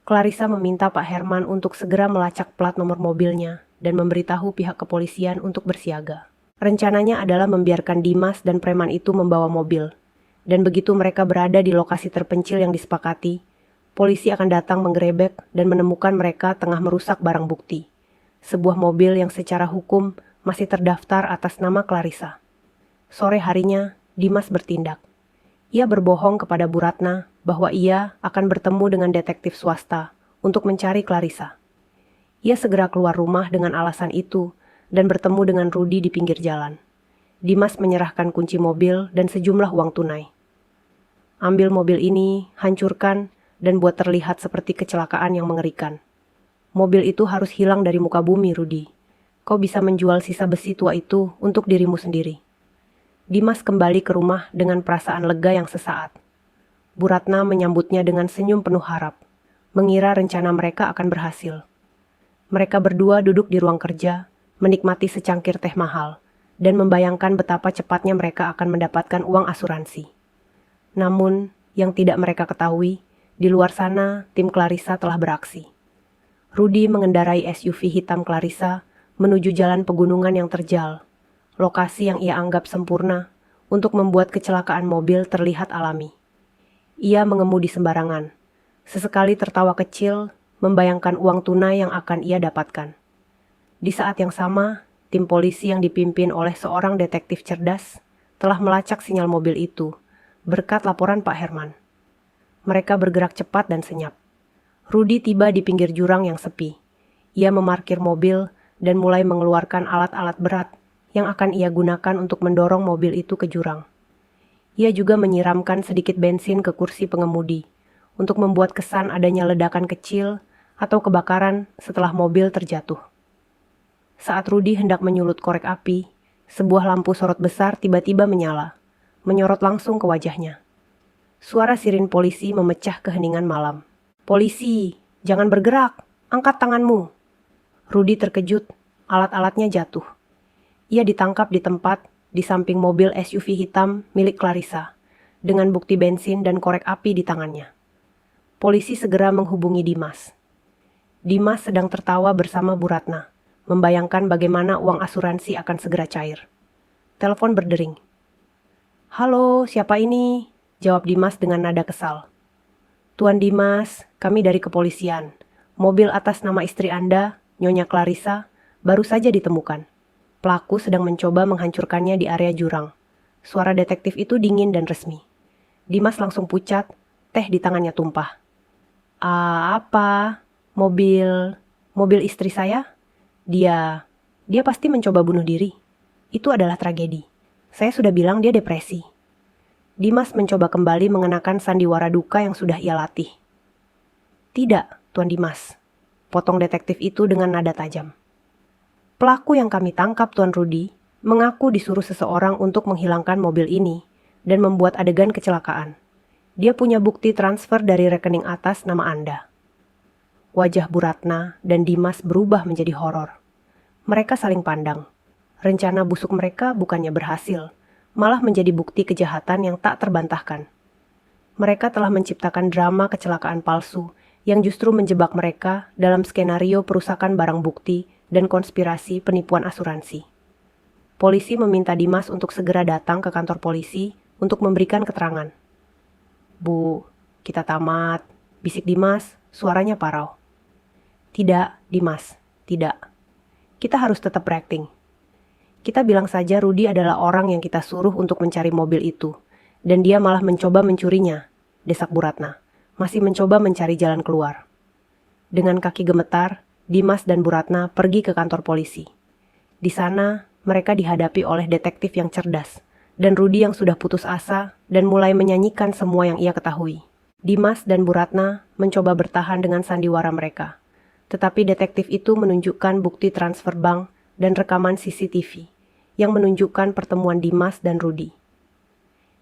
Clarissa meminta Pak Herman untuk segera melacak plat nomor mobilnya dan memberitahu pihak kepolisian untuk bersiaga. Rencananya adalah membiarkan Dimas dan preman itu membawa mobil, dan begitu mereka berada di lokasi terpencil yang disepakati, polisi akan datang menggerebek dan menemukan mereka tengah merusak barang bukti. Sebuah mobil yang secara hukum masih terdaftar atas nama Clarissa. Sore harinya, Dimas bertindak. Ia berbohong kepada Bu Ratna bahwa ia akan bertemu dengan detektif swasta untuk mencari Clarissa. Ia segera keluar rumah dengan alasan itu dan bertemu dengan Rudi di pinggir jalan. Dimas menyerahkan kunci mobil dan sejumlah uang tunai. Ambil mobil ini, hancurkan, dan buat terlihat seperti kecelakaan yang mengerikan. Mobil itu harus hilang dari muka bumi, Rudi. Kau bisa menjual sisa besi tua itu untuk dirimu sendiri. Dimas kembali ke rumah dengan perasaan lega yang sesaat. Bu Ratna menyambutnya dengan senyum penuh harap, mengira rencana mereka akan berhasil. Mereka berdua duduk di ruang kerja, menikmati secangkir teh mahal, dan membayangkan betapa cepatnya mereka akan mendapatkan uang asuransi. Namun, yang tidak mereka ketahui, di luar sana, tim Clarissa telah beraksi. Rudi mengendarai SUV hitam Clarissa menuju jalan pegunungan yang terjal, lokasi yang ia anggap sempurna untuk membuat kecelakaan mobil terlihat alami. Ia mengemudi sembarangan, sesekali tertawa kecil, membayangkan uang tunai yang akan ia dapatkan. Di saat yang sama, tim polisi yang dipimpin oleh seorang detektif cerdas telah melacak sinyal mobil itu, berkat laporan Pak Herman. Mereka bergerak cepat dan senyap. Rudy tiba di pinggir jurang yang sepi. Ia memarkir mobil dan mulai mengeluarkan alat-alat berat yang akan ia gunakan untuk mendorong mobil itu ke jurang. Ia juga menyiramkan sedikit bensin ke kursi pengemudi untuk membuat kesan adanya ledakan kecil atau kebakaran setelah mobil terjatuh. Saat Rudy hendak menyulut korek api, sebuah lampu sorot besar tiba-tiba menyala, menyorot langsung ke wajahnya. Suara sirin polisi memecah keheningan malam. "Polisi, jangan bergerak, angkat tanganmu." Rudy terkejut, alat-alatnya jatuh. Ia ditangkap di tempat di samping mobil SUV hitam milik Clarissa, dengan bukti bensin dan korek api di tangannya. Polisi segera menghubungi Dimas. Dimas sedang tertawa bersama Bu Ratna, membayangkan bagaimana uang asuransi akan segera cair. Telepon berdering. "Halo, siapa ini?" jawab Dimas dengan nada kesal. "Tuan Dimas, kami dari kepolisian. Mobil atas nama istri Anda, Nyonya Clarissa, baru saja ditemukan. Pelaku sedang mencoba menghancurkannya di area jurang." Suara detektif itu dingin dan resmi. Dimas langsung pucat, teh di tangannya tumpah. Apa? Mobil istri saya? Dia pasti mencoba bunuh diri. Itu adalah tragedi. Saya sudah bilang dia depresi." Dimas mencoba kembali mengenakan sandiwara duka yang sudah ia latih. "Tidak, Tuan Dimas," potong detektif itu dengan nada tajam. "Pelaku yang kami tangkap, Tuan Rudy, mengaku disuruh seseorang untuk menghilangkan mobil ini dan membuat adegan kecelakaan. Dia punya bukti transfer dari rekening atas nama Anda." Wajah Bu Ratna dan Dimas berubah menjadi horor. Mereka saling pandang. Rencana busuk mereka bukannya berhasil, malah menjadi bukti kejahatan yang tak terbantahkan. Mereka telah menciptakan drama kecelakaan palsu yang justru menjebak mereka dalam skenario perusakan barang bukti dan konspirasi penipuan asuransi. Polisi meminta Dimas untuk segera datang ke kantor polisi untuk memberikan keterangan. "Bu, kita tamat," bisik Dimas, suaranya parau. "Tidak, Dimas, tidak. Kita harus tetap berakting. Kita bilang saja Rudy adalah orang yang kita suruh untuk mencari mobil itu, dan dia malah mencoba mencurinya," desak Bu Ratna, masih mencoba mencari jalan keluar. Dengan kaki gemetar, Dimas dan Bu Ratna pergi ke kantor polisi. Di sana, mereka dihadapi oleh detektif yang cerdas, dan Rudy yang sudah putus asa dan mulai menyanyikan semua yang ia ketahui. Dimas dan Bu Ratna mencoba bertahan dengan sandiwara mereka, tetapi detektif itu menunjukkan bukti transfer bank dan rekaman CCTV yang menunjukkan pertemuan Dimas dan Rudy.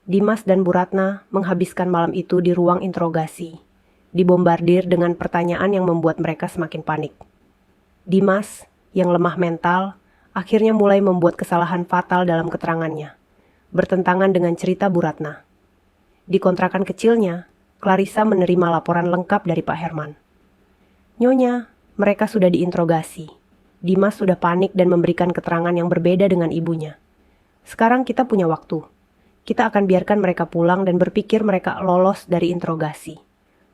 Dimas dan Bu Ratna menghabiskan malam itu di ruang interogasi, dibombardir dengan pertanyaan yang membuat mereka semakin panik. Dimas, yang lemah mental, akhirnya mulai membuat kesalahan fatal dalam keterangannya, bertentangan dengan cerita Bu Ratna. Di kontrakan kecilnya, Clarissa menerima laporan lengkap dari Pak Herman. "Nyonya, mereka sudah diinterogasi. Dimas sudah panik dan memberikan keterangan yang berbeda dengan ibunya. Sekarang kita punya waktu. Kita akan biarkan mereka pulang dan berpikir mereka lolos dari interogasi.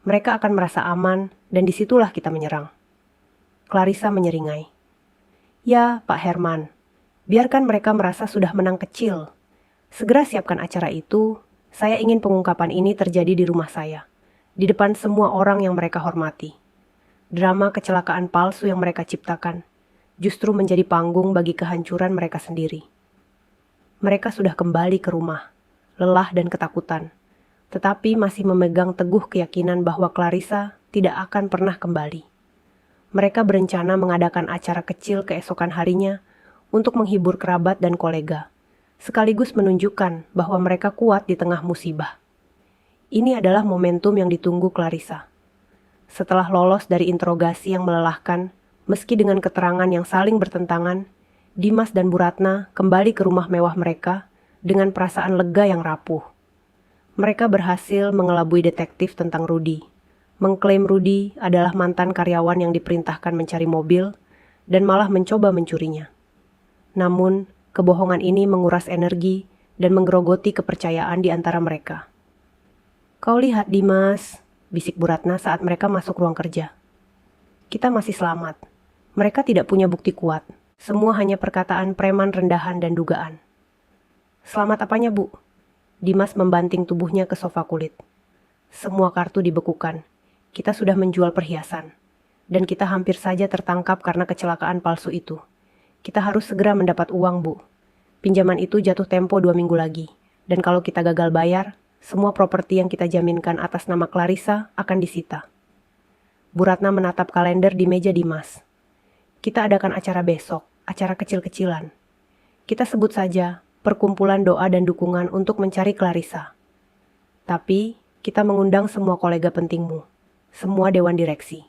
Mereka akan merasa aman dan disitulah kita menyerang." Clarissa menyeringai. "Ya, Pak Herman, biarkan mereka merasa sudah menang kecil. Segera siapkan acara itu. Saya ingin pengungkapan ini terjadi di rumah saya, di depan semua orang yang mereka hormati. Drama kecelakaan palsu yang mereka ciptakan justru menjadi panggung bagi kehancuran mereka sendiri." Mereka sudah kembali ke rumah, lelah dan ketakutan, tetapi masih memegang teguh keyakinan bahwa Clarissa tidak akan pernah kembali. Mereka berencana mengadakan acara kecil keesokan harinya untuk menghibur kerabat dan kolega, sekaligus menunjukkan bahwa mereka kuat di tengah musibah. Ini adalah momentum yang ditunggu Clarissa. Setelah lolos dari interogasi yang melelahkan, meski dengan keterangan yang saling bertentangan, Dimas dan Bu Ratna kembali ke rumah mewah mereka dengan perasaan lega yang rapuh. Mereka berhasil mengelabui detektif tentang Rudy, mengklaim Rudy adalah mantan karyawan yang diperintahkan mencari mobil dan malah mencoba mencurinya. Namun, kebohongan ini menguras energi dan menggerogoti kepercayaan di antara mereka. "Kau lihat, Dimas," bisik Bu Ratna saat mereka masuk ruang kerja. "Kita masih selamat. Mereka tidak punya bukti kuat. Semua hanya perkataan preman rendahan dan dugaan." Selamat apanya, Bu? Dimas membanting tubuhnya ke sofa kulit. Semua kartu dibekukan. Kita sudah menjual perhiasan. Dan kita hampir saja tertangkap karena kecelakaan palsu itu. Kita harus segera mendapat uang, Bu. Pinjaman itu jatuh tempo 2 minggu lagi. Dan kalau kita gagal bayar, semua properti yang kita jaminkan atas nama Clarissa akan disita. Bu Ratna menatap kalender di meja Dimas. Kita adakan acara besok, acara kecil-kecilan. Kita sebut saja perkumpulan doa dan dukungan untuk mencari Clarissa. Tapi, kita mengundang semua kolega pentingmu, semua dewan direksi.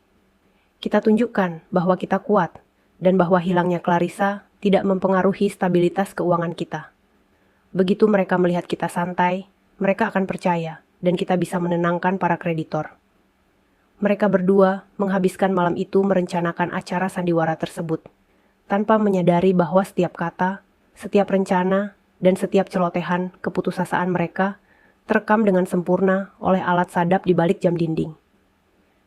Kita tunjukkan bahwa kita kuat, dan bahwa hilangnya Clarissa tidak mempengaruhi stabilitas keuangan kita. Begitu mereka melihat kita santai, mereka akan percaya, dan kita bisa menenangkan para kreditor. Mereka berdua menghabiskan malam itu merencanakan acara sandiwara tersebut, tanpa menyadari bahwa setiap kata, setiap rencana, dan setiap celotehan keputusasaan mereka terekam dengan sempurna oleh alat sadap di balik jam dinding.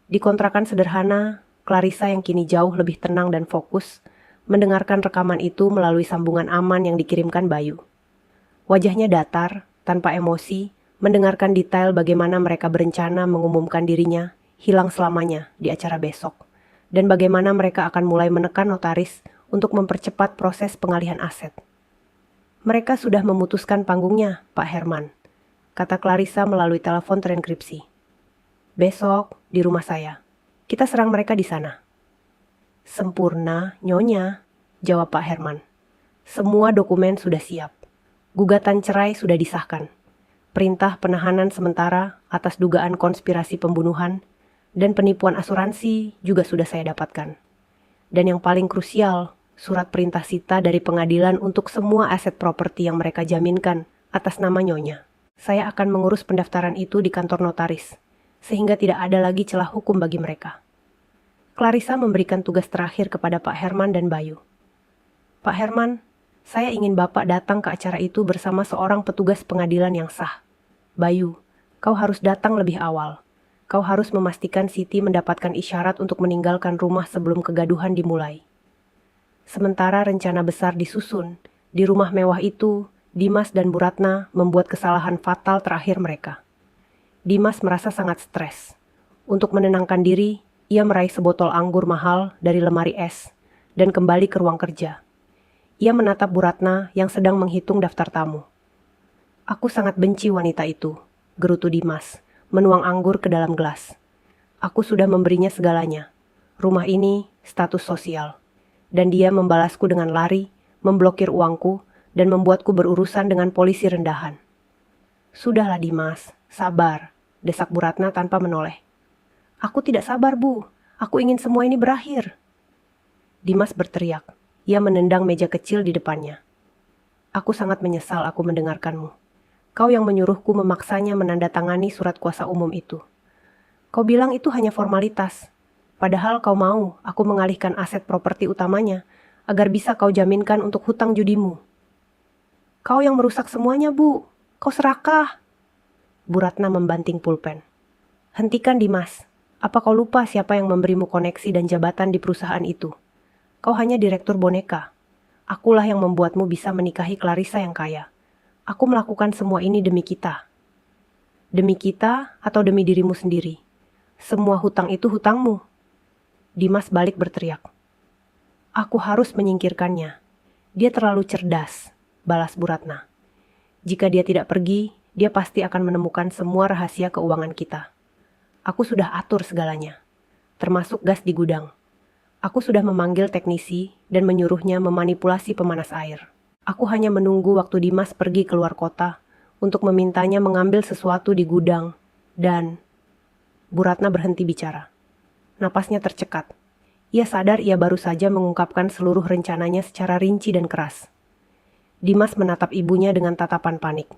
Di kontrakan sederhana, Clarissa yang kini jauh lebih tenang dan fokus, mendengarkan rekaman itu melalui sambungan aman yang dikirimkan Bayu. Wajahnya datar, tanpa emosi, mendengarkan detail bagaimana mereka berencana mengumumkan dirinya hilang selamanya di acara besok, dan bagaimana mereka akan mulai menekan notaris untuk mempercepat proses pengalihan aset. Mereka sudah memutuskan panggungnya, Pak Herman, kata Clarissa melalui telepon terenkripsi. Besok, di rumah saya. Kita serang mereka di sana. Sempurna, Nyonya, jawab Pak Herman. Semua dokumen sudah siap. Gugatan cerai sudah disahkan. Perintah penahanan sementara atas dugaan konspirasi pembunuhan dan penipuan asuransi juga sudah saya dapatkan. Dan yang paling krusial, surat perintah sita dari pengadilan untuk semua aset properti yang mereka jaminkan atas nama Nyonya. Saya akan mengurus pendaftaran itu di kantor notaris, sehingga tidak ada lagi celah hukum bagi mereka. Clarissa memberikan tugas terakhir kepada Pak Herman dan Bayu. Pak Herman, saya ingin Bapak datang ke acara itu bersama seorang petugas pengadilan yang sah. Bayu, kau harus datang lebih awal. Kau harus memastikan Siti mendapatkan isyarat untuk meninggalkan rumah sebelum kegaduhan dimulai. Sementara rencana besar disusun, di rumah mewah itu, Dimas dan Bu Ratna membuat kesalahan fatal terakhir mereka. Dimas merasa sangat stres. Untuk menenangkan diri, ia meraih sebotol anggur mahal dari lemari es dan kembali ke ruang kerja. Ia menatap Bu Ratna yang sedang menghitung daftar tamu. Aku sangat benci wanita itu, gerutu Dimas, menuang anggur ke dalam gelas. Aku sudah memberinya segalanya. Rumah ini, status sosial. Dan dia membalasku dengan lari, memblokir uangku, dan membuatku berurusan dengan polisi rendahan. Sudahlah Dimas, sabar, desak Bu Ratna tanpa menoleh. Aku tidak sabar, Bu. Aku ingin semua ini berakhir. Dimas berteriak. Ia menendang meja kecil di depannya. Aku sangat menyesal aku mendengarkanmu. Kau yang menyuruhku memaksanya menandatangani surat kuasa umum itu. Kau bilang itu hanya formalitas. Padahal kau mau aku mengalihkan aset properti utamanya agar bisa kau jaminkan untuk hutang judimu. Kau yang merusak semuanya, Bu. Kau serakah. Bu Ratna membanting pulpen. Hentikan, Dimas. Apa kau lupa siapa yang memberimu koneksi dan jabatan di perusahaan itu? Kau hanya direktur boneka. Akulah yang membuatmu bisa menikahi Clarissa yang kaya. Aku melakukan semua ini demi kita. Demi kita atau demi dirimu sendiri? Semua hutang itu hutangmu. Dimas balik berteriak. Aku harus menyingkirkannya. Dia terlalu cerdas, balas Bu Ratna. Jika dia tidak pergi, dia pasti akan menemukan semua rahasia keuangan kita. Aku sudah atur segalanya, termasuk gas di gudang. Aku sudah memanggil teknisi dan menyuruhnya memanipulasi pemanas air. Aku hanya menunggu waktu Dimas pergi keluar kota untuk memintanya mengambil sesuatu di gudang dan... Bu Ratna berhenti bicara. Napasnya tercekat. Ia sadar ia baru saja mengungkapkan seluruh rencananya secara rinci dan keras. Dimas menatap ibunya dengan tatapan panik.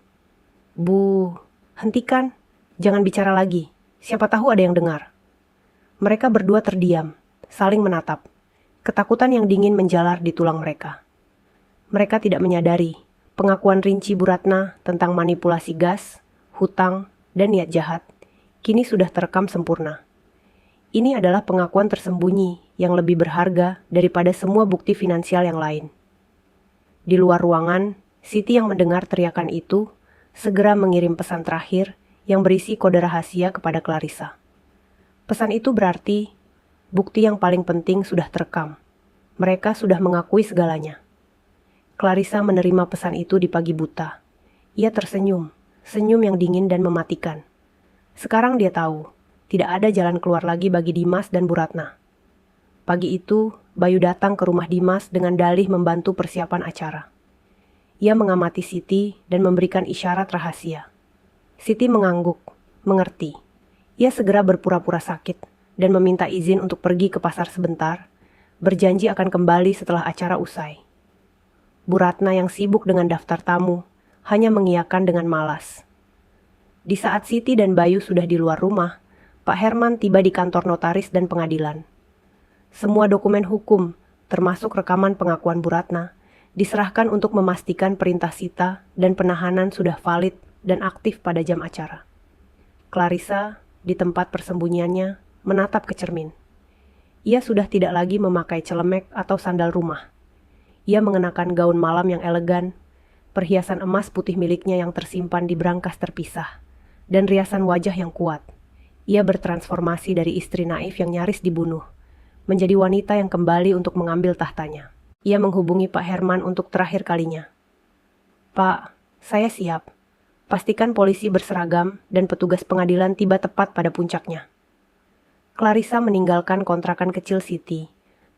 Bu, hentikan. Jangan bicara lagi. Siapa tahu ada yang dengar. Mereka berdua terdiam, saling menatap. Ketakutan yang dingin menjalar di tulang mereka. Mereka tidak menyadari pengakuan rinci Bu Ratna tentang manipulasi gas, hutang, dan niat jahat kini sudah terekam sempurna. Ini adalah pengakuan tersembunyi yang lebih berharga daripada semua bukti finansial yang lain. Di luar ruangan, Siti yang mendengar teriakan itu segera mengirim pesan terakhir yang berisi kode rahasia kepada Clarissa. Pesan itu berarti bukti yang paling penting sudah terekam. Mereka sudah mengakui segalanya. Clarissa menerima pesan itu di pagi buta. Ia tersenyum, senyum yang dingin dan mematikan. Sekarang dia tahu, tidak ada jalan keluar lagi bagi Dimas dan Bu Ratna. Pagi itu, Bayu datang ke rumah Dimas dengan dalih membantu persiapan acara. Ia mengamati Siti dan memberikan isyarat rahasia. Siti mengangguk, mengerti. Ia segera berpura-pura sakit dan meminta izin untuk pergi ke pasar sebentar, berjanji akan kembali setelah acara usai. Bu Ratna yang sibuk dengan daftar tamu hanya mengiyakan dengan malas. Di saat Siti dan Bayu sudah di luar rumah, Pak Herman tiba di kantor notaris dan pengadilan. Semua dokumen hukum, termasuk rekaman pengakuan Bu Ratna, diserahkan untuk memastikan perintah sita dan penahanan sudah valid dan aktif pada jam acara. Clarissa, di tempat persembunyiannya, menatap ke cermin. Ia sudah tidak lagi memakai celemek atau sandal rumah. Ia mengenakan gaun malam yang elegan, perhiasan emas putih miliknya yang tersimpan di brankas terpisah, dan riasan wajah yang kuat. Ia bertransformasi dari istri naif yang nyaris dibunuh, menjadi wanita yang kembali untuk mengambil tahtanya. Ia menghubungi Pak Herman untuk terakhir kalinya. Pak, saya siap. Pastikan polisi berseragam dan petugas pengadilan tiba tepat pada puncaknya. Clarissa meninggalkan kontrakan kecil Siti,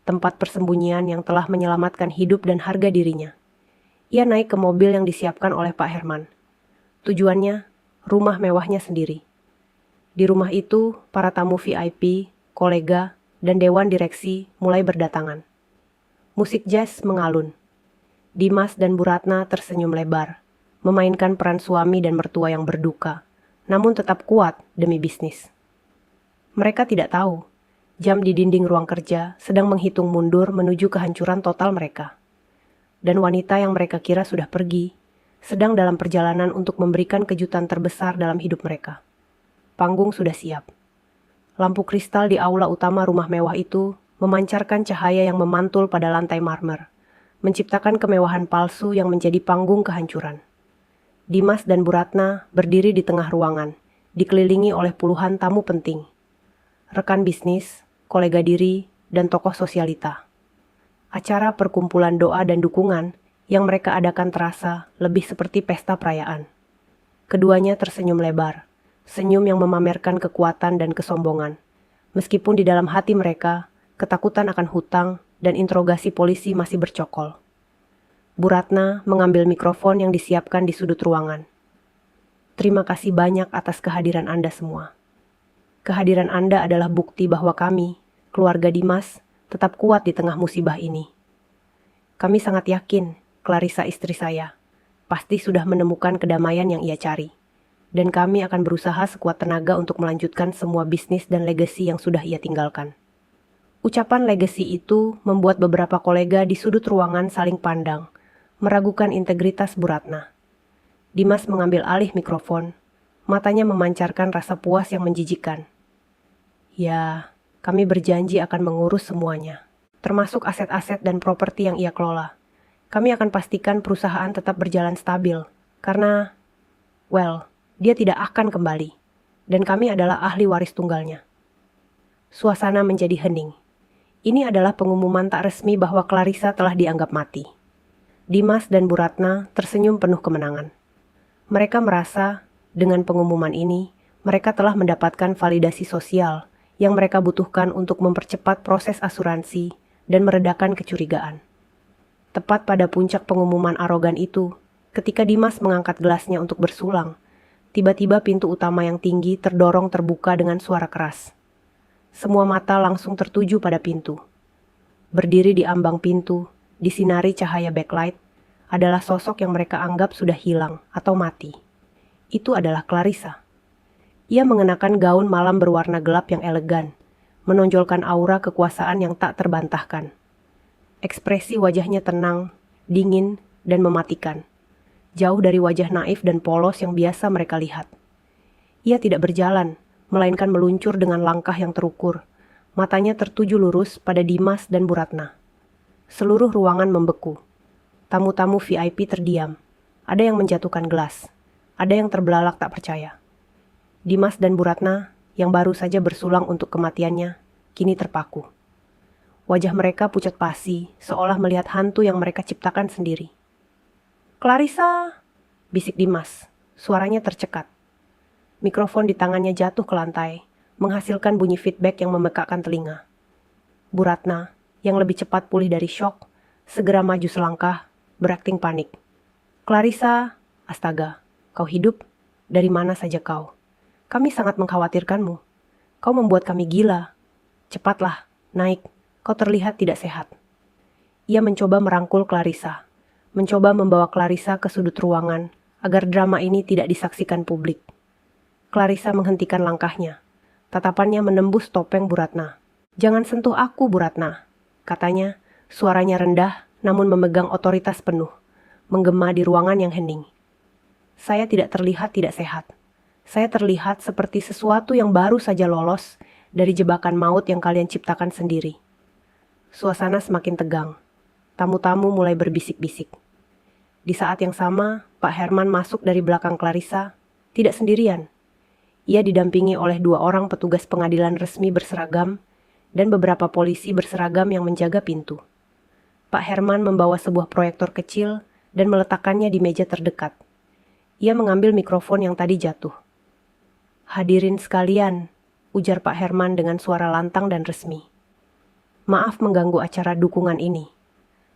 tempat persembunyian yang telah menyelamatkan hidup dan harga dirinya. Ia naik ke mobil yang disiapkan oleh Pak Herman. Tujuannya, rumah mewahnya sendiri. Di rumah itu, para tamu VIP, kolega, dan dewan direksi mulai berdatangan. Musik jazz mengalun. Dimas dan Bu Ratna tersenyum lebar, memainkan peran suami dan mertua yang berduka, namun tetap kuat demi bisnis. Mereka tidak tahu, jam di dinding ruang kerja sedang menghitung mundur menuju kehancuran total mereka. Dan wanita yang mereka kira sudah pergi, sedang dalam perjalanan untuk memberikan kejutan terbesar dalam hidup mereka. Panggung sudah siap. Lampu kristal di aula utama rumah mewah itu memancarkan cahaya yang memantul pada lantai marmer, menciptakan kemewahan palsu yang menjadi panggung kehancuran. Dimas dan Bu Ratna berdiri di tengah ruangan, dikelilingi oleh puluhan tamu penting. Rekan bisnis, kolega diri, dan tokoh sosialita. Acara perkumpulan doa dan dukungan yang mereka adakan terasa lebih seperti pesta perayaan. Keduanya tersenyum lebar, senyum yang memamerkan kekuatan dan kesombongan. Meskipun di dalam hati mereka, ketakutan akan hutang dan interogasi polisi masih bercokol. Bu Ratna mengambil mikrofon yang disiapkan di sudut ruangan. Terima kasih banyak atas kehadiran Anda semua. Kehadiran Anda adalah bukti bahwa kami, keluarga Dimas, tetap kuat di tengah musibah ini. Kami sangat yakin, Clarissa istri saya, pasti sudah menemukan kedamaian yang ia cari. Dan kami akan berusaha sekuat tenaga untuk melanjutkan semua bisnis dan legasi yang sudah ia tinggalkan. Ucapan legasi itu membuat beberapa kolega di sudut ruangan saling pandang, meragukan integritas Bu Ratna. Dimas mengambil alih mikrofon, matanya memancarkan rasa puas yang menjijikkan. Ya, kami berjanji akan mengurus semuanya, termasuk aset-aset dan properti yang ia kelola. Kami akan pastikan perusahaan tetap berjalan stabil, karena, dia tidak akan kembali, dan kami adalah ahli waris tunggalnya. Suasana menjadi hening. Ini adalah pengumuman tak resmi bahwa Clarissa telah dianggap mati. Dimas dan Bu Ratna tersenyum penuh kemenangan. Mereka merasa, dengan pengumuman ini, mereka telah mendapatkan validasi sosial yang mereka butuhkan untuk mempercepat proses asuransi dan meredakan kecurigaan. Tepat pada puncak pengumuman arogan itu, ketika Dimas mengangkat gelasnya untuk bersulang, tiba-tiba pintu utama yang tinggi terdorong terbuka dengan suara keras. Semua mata langsung tertuju pada pintu. Berdiri di ambang pintu, disinari cahaya backlight, adalah sosok yang mereka anggap sudah hilang atau mati. Itu adalah Clarissa. Ia mengenakan gaun malam berwarna gelap yang elegan, menonjolkan aura kekuasaan yang tak terbantahkan. Ekspresi wajahnya tenang, dingin, dan mematikan. Jauh dari wajah naif dan polos yang biasa mereka lihat. Ia tidak berjalan, melainkan meluncur dengan langkah yang terukur. Matanya tertuju lurus pada Dimas dan Bu Ratna. Seluruh ruangan membeku. Tamu-tamu VIP terdiam. Ada yang menjatuhkan gelas. Ada yang terbelalak tak percaya. Dimas dan Bu Ratna, yang baru saja bersulang untuk kematiannya, kini terpaku. Wajah mereka pucat pasi, seolah melihat hantu yang mereka ciptakan sendiri. "Clarissa!" bisik Dimas. Suaranya tercekat. Mikrofon di tangannya jatuh ke lantai, menghasilkan bunyi feedback yang memekakkan telinga. Bu Ratna, yang lebih cepat pulih dari syok, segera maju selangkah, berakting panik. "Clarissa, astaga, kau hidup? Dari mana saja kau? Kami sangat mengkhawatirkanmu. Kau membuat kami gila. Cepatlah, naik, kau terlihat tidak sehat." Ia mencoba merangkul Clarissa, mencoba membawa Clarissa ke sudut ruangan, agar drama ini tidak disaksikan publik. Clarissa menghentikan langkahnya. Tatapannya menembus topeng Bu Ratna. "Jangan sentuh aku, Bu Ratna," katanya, suaranya rendah namun memegang otoritas penuh, menggema di ruangan yang hening. "Saya tidak terlihat tidak sehat. Saya terlihat seperti sesuatu yang baru saja lolos dari jebakan maut yang kalian ciptakan sendiri." Suasana semakin tegang. Tamu-tamu mulai berbisik-bisik. Di saat yang sama, Pak Herman masuk dari belakang Clarissa, tidak sendirian. Ia didampingi oleh 2 orang petugas pengadilan resmi berseragam dan beberapa polisi berseragam yang menjaga pintu. Pak Herman membawa sebuah proyektor kecil dan meletakkannya di meja terdekat. Ia mengambil mikrofon yang tadi jatuh. "Hadirin sekalian," ujar Pak Herman dengan suara lantang dan resmi. "Maaf mengganggu acara dukungan ini.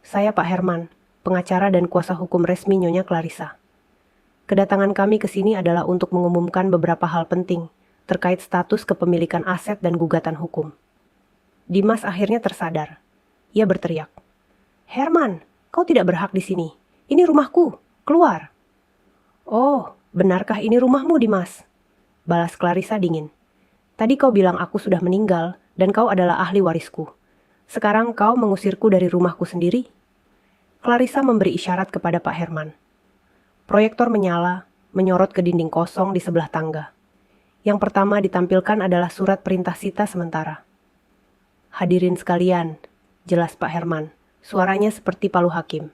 Saya Pak Herman, pengacara dan kuasa hukum resmi Nyonya Clarissa. Kedatangan kami ke sini adalah untuk mengumumkan beberapa hal penting terkait status kepemilikan aset dan gugatan hukum." Dimas akhirnya tersadar. Ia berteriak, "Herman, kau tidak berhak di sini. Ini rumahku. Keluar." "Oh, benarkah ini rumahmu, Dimas?" balas Clarissa dingin. "Tadi kau bilang aku sudah meninggal dan kau adalah ahli warisku. Sekarang kau mengusirku dari rumahku sendiri?" Clarissa memberi isyarat kepada Pak Herman. Proyektor menyala, menyorot ke dinding kosong di sebelah tangga. Yang pertama ditampilkan adalah surat perintah sita sementara. "Hadirin sekalian," jelas Pak Herman, suaranya seperti palu hakim.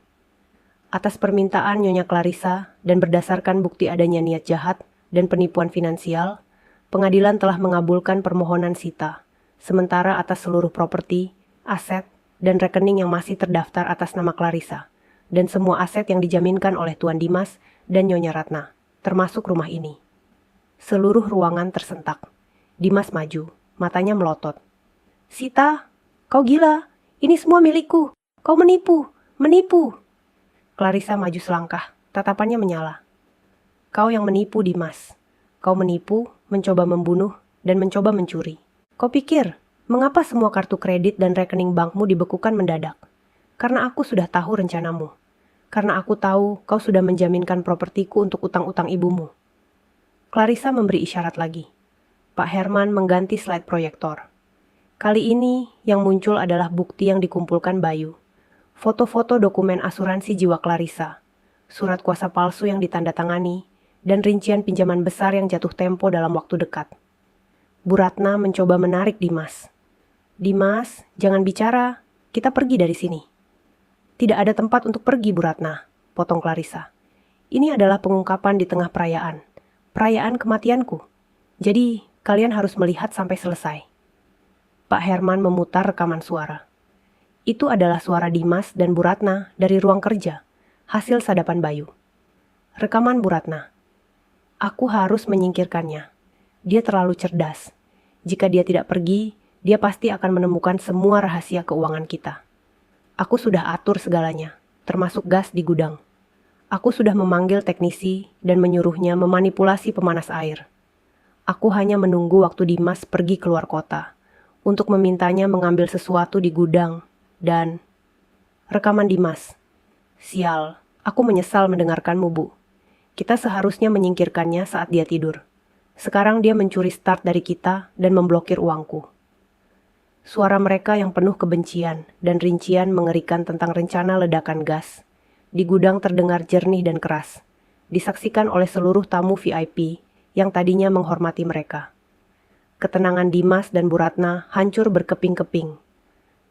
"Atas permintaan Nyonya Clarissa dan berdasarkan bukti adanya niat jahat dan penipuan finansial, pengadilan telah mengabulkan permohonan sita, sementara atas seluruh properti, aset, dan rekening yang masih terdaftar atas nama Clarissa, dan semua aset yang dijaminkan oleh Tuan Dimas dan Nyonya Ratna, termasuk rumah ini." Seluruh ruangan tersentak. Dimas maju, matanya melotot. "Sita, kau gila, ini semua milikku, kau menipu, menipu." Clarissa maju selangkah, tatapannya menyala. "Kau yang menipu, Dimas. Kau menipu, mencoba membunuh, dan mencoba mencuri. Kau pikir, mengapa semua kartu kredit dan rekening bankmu dibekukan mendadak? Karena aku sudah tahu rencanamu. Karena aku tahu kau sudah menjaminkan propertiku untuk utang-utang ibumu." Clarissa memberi isyarat lagi. Pak Herman mengganti slide proyektor. Kali ini yang muncul adalah bukti yang dikumpulkan Bayu. Foto-foto dokumen asuransi jiwa Clarissa, surat kuasa palsu yang ditandatangani, dan rincian pinjaman besar yang jatuh tempo dalam waktu dekat. Bu Ratna mencoba menarik Dimas. "Dimas, jangan bicara, kita pergi dari sini." "Tidak ada tempat untuk pergi, Bu Ratna," potong Clarissa. "Ini adalah pengungkapan di tengah perayaan. Perayaan kematianku. Jadi, kalian harus melihat sampai selesai." Pak Herman memutar rekaman suara. Itu adalah suara Dimas dan Bu Ratna dari ruang kerja, hasil sadapan Bayu. Rekaman Bu Ratna. "Aku harus menyingkirkannya. Dia terlalu cerdas. Jika dia tidak pergi, dia pasti akan menemukan semua rahasia keuangan kita. Aku sudah atur segalanya, termasuk gas di gudang. Aku sudah memanggil teknisi dan menyuruhnya memanipulasi pemanas air. Aku hanya menunggu waktu Dimas pergi keluar kota untuk memintanya mengambil sesuatu di gudang dan..." Rekaman Dimas. "Sial, aku menyesal mendengarkanmu, Bu. Kita seharusnya menyingkirkannya saat dia tidur. Sekarang dia mencuri start dari kita dan memblokir uangku." Suara mereka yang penuh kebencian dan rincian mengerikan tentang rencana ledakan gas di gudang terdengar jernih dan keras, disaksikan oleh seluruh tamu VIP yang tadinya menghormati mereka. Ketenangan Dimas dan Bu Ratna hancur berkeping-keping.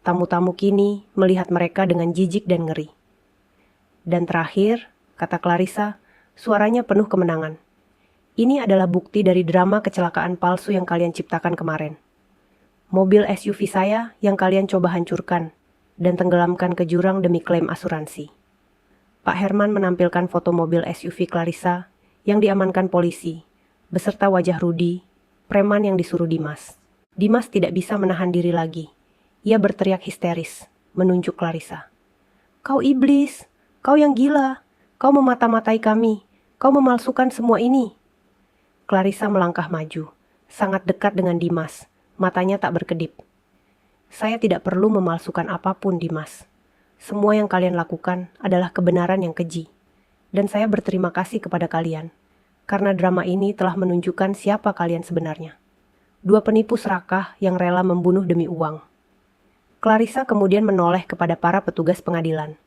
Tamu-tamu kini melihat mereka dengan jijik dan ngeri. "Dan terakhir," kata Clarissa, Suaranya penuh kemenangan. Ini adalah bukti dari drama kecelakaan palsu yang kalian ciptakan kemarin. Mobil SUV saya yang kalian coba hancurkan dan tenggelamkan ke jurang demi klaim asuransi. Pak Herman menampilkan foto mobil SUV Clarissa yang diamankan polisi, beserta wajah Rudi, preman yang disuruh Dimas. Dimas tidak bisa menahan diri lagi. Ia berteriak histeris, menunjuk Clarissa. Kau iblis, kau yang gila, kau memata-matai kami, kau memalsukan semua ini. Clarissa melangkah maju, sangat dekat dengan Dimas, matanya tak berkedip. Saya tidak perlu memalsukan apapun, Dimas. Semua yang kalian lakukan adalah kebenaran yang keji. Dan saya berterima kasih kepada kalian, karena drama ini telah menunjukkan siapa kalian sebenarnya. Dua penipu serakah yang rela membunuh demi uang. Clarissa kemudian menoleh kepada para petugas pengadilan.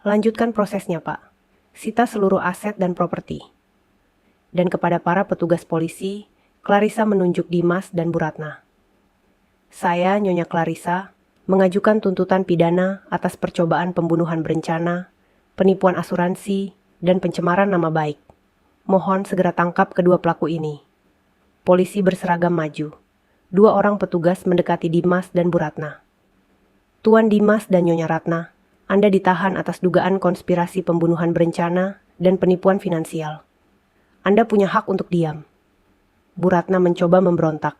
Lanjutkan prosesnya, Pak. Sita seluruh aset dan properti. Dan kepada para petugas polisi, Clarissa menunjuk Dimas dan Bu Ratna. Saya, Nyonya Clarissa, mengajukan tuntutan pidana atas percobaan pembunuhan berencana, penipuan asuransi, dan pencemaran nama baik. Mohon segera tangkap kedua pelaku ini. Polisi berseragam maju. Dua orang petugas mendekati Dimas dan Bu Ratna. Tuan Dimas dan Nyonya Ratna, Anda ditahan atas dugaan konspirasi pembunuhan berencana dan penipuan finansial. Anda punya hak untuk diam. Bu Ratna mencoba memberontak.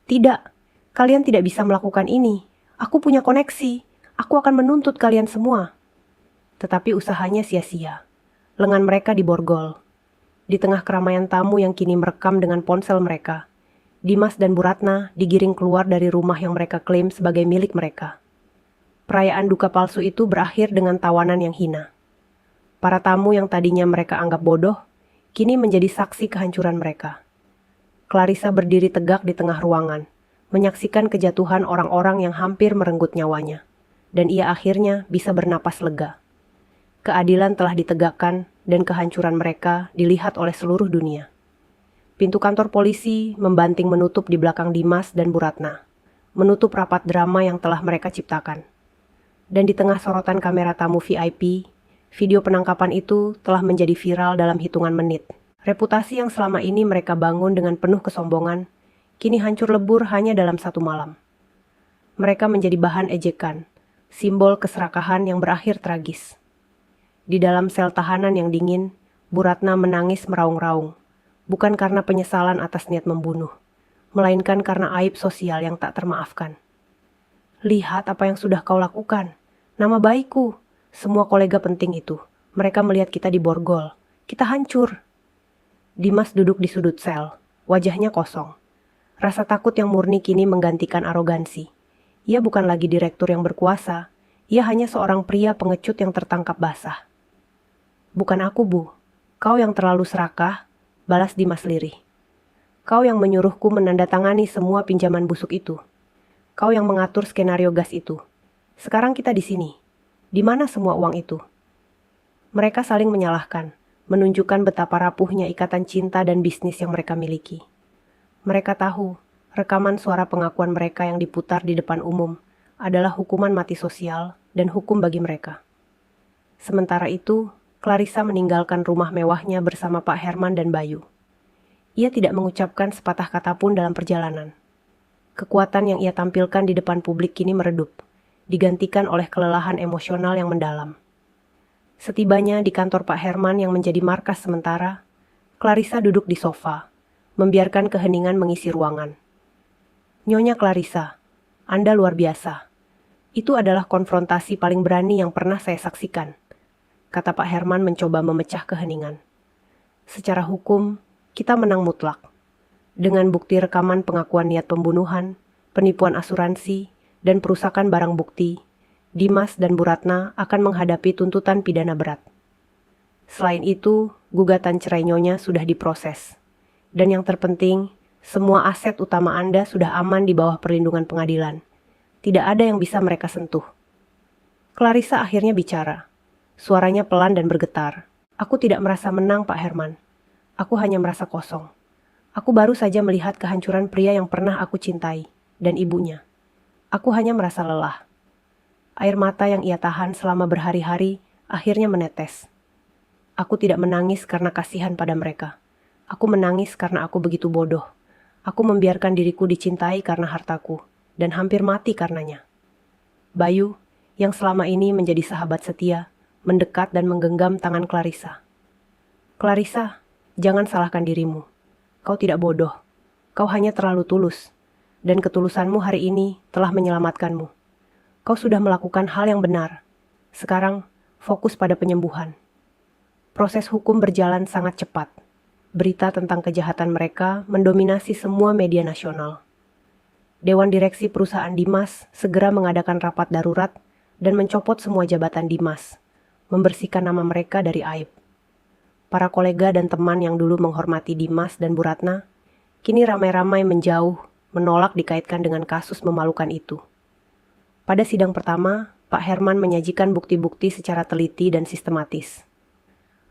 Tidak, kalian tidak bisa melakukan ini. Aku punya koneksi. Aku akan menuntut kalian semua. Tetapi usahanya sia-sia. Lengan mereka diborgol. Di tengah keramaian tamu yang kini merekam dengan ponsel mereka, Dimas dan Bu Ratna digiring keluar dari rumah yang mereka klaim sebagai milik mereka. Perayaan duka palsu itu berakhir dengan tawanan yang hina. Para tamu yang tadinya mereka anggap bodoh, kini menjadi saksi kehancuran mereka. Clarissa berdiri tegak di tengah ruangan, menyaksikan kejatuhan orang-orang yang hampir merenggut nyawanya, dan ia akhirnya bisa bernapas lega. Keadilan telah ditegakkan dan kehancuran mereka dilihat oleh seluruh dunia. Pintu kantor polisi membanting menutup di belakang Dimas dan Bu Ratna, menutup rapat drama yang telah mereka ciptakan. Dan di tengah sorotan kamera tamu VIP, video penangkapan itu telah menjadi viral dalam hitungan menit. Reputasi yang selama ini mereka bangun dengan penuh kesombongan, kini hancur lebur hanya dalam satu malam. Mereka menjadi bahan ejekan, simbol keserakahan yang berakhir tragis. Di dalam sel tahanan yang dingin, Bu Ratna menangis meraung-raung, bukan karena penyesalan atas niat membunuh, melainkan karena aib sosial yang tak termaafkan. Lihat apa yang sudah kau lakukan, nama baikku. Semua kolega penting itu, mereka melihat kita diborgol, kita hancur. Dimas duduk di sudut sel, wajahnya kosong. Rasa takut yang murni kini menggantikan arogansi. Ia bukan lagi direktur yang berkuasa, ia hanya seorang pria pengecut yang tertangkap basah. Bukan aku, Bu. Kau yang terlalu serakah, balas Dimas lirih. Kau yang menyuruhku menandatangani semua pinjaman busuk itu. Kau yang mengatur skenario gas itu. Sekarang kita di sini. Di mana semua uang itu? Mereka saling menyalahkan, menunjukkan betapa rapuhnya ikatan cinta dan bisnis yang mereka miliki. Mereka tahu, rekaman suara pengakuan mereka yang diputar di depan umum adalah hukuman mati sosial dan hukum bagi mereka. Sementara itu, Clarissa meninggalkan rumah mewahnya bersama Pak Herman dan Bayu. Ia tidak mengucapkan sepatah kata pun dalam perjalanan. Kekuatan yang ia tampilkan di depan publik kini meredup, digantikan oleh kelelahan emosional yang mendalam. Setibanya di kantor Pak Herman yang menjadi markas sementara, Clarissa duduk di sofa, membiarkan keheningan mengisi ruangan. Nyonya Clarissa, Anda luar biasa. Itu adalah konfrontasi paling berani yang pernah saya saksikan, kata Pak Herman mencoba memecah keheningan. Secara hukum, kita menang mutlak. Dengan bukti rekaman pengakuan niat pembunuhan, penipuan asuransi, dan perusakan barang bukti, Dimas dan Bu Ratna akan menghadapi tuntutan pidana berat. Selain itu, gugatan cerai Nyonya sudah diproses. Dan yang terpenting, semua aset utama Anda sudah aman di bawah perlindungan pengadilan. Tidak ada yang bisa mereka sentuh. Clarissa akhirnya bicara. Suaranya pelan dan bergetar. Aku tidak merasa menang, Pak Herman. Aku hanya merasa kosong. Aku baru saja melihat kehancuran pria yang pernah aku cintai, dan ibunya. Aku hanya merasa lelah. Air mata yang ia tahan selama berhari-hari akhirnya menetes. Aku tidak menangis karena kasihan pada mereka. Aku menangis karena aku begitu bodoh. Aku membiarkan diriku dicintai karena hartaku, dan hampir mati karenanya. Bayu, yang selama ini menjadi sahabat setia, mendekat dan menggenggam tangan Clarissa. Clarissa, jangan salahkan dirimu. Kau tidak bodoh. Kau hanya terlalu tulus. Dan ketulusanmu hari ini telah menyelamatkanmu. Kau sudah melakukan hal yang benar. Sekarang, fokus pada penyembuhan. Proses hukum berjalan sangat cepat. Berita tentang kejahatan mereka mendominasi semua media nasional. Dewan Direksi Perusahaan Dimas segera mengadakan rapat darurat dan mencopot semua jabatan Dimas, membersihkan nama mereka dari aib. Para kolega dan teman yang dulu menghormati Dimas dan Bu Ratna, kini ramai-ramai menjauh, menolak dikaitkan dengan kasus memalukan itu. Pada sidang pertama, Pak Herman menyajikan bukti-bukti secara teliti dan sistematis.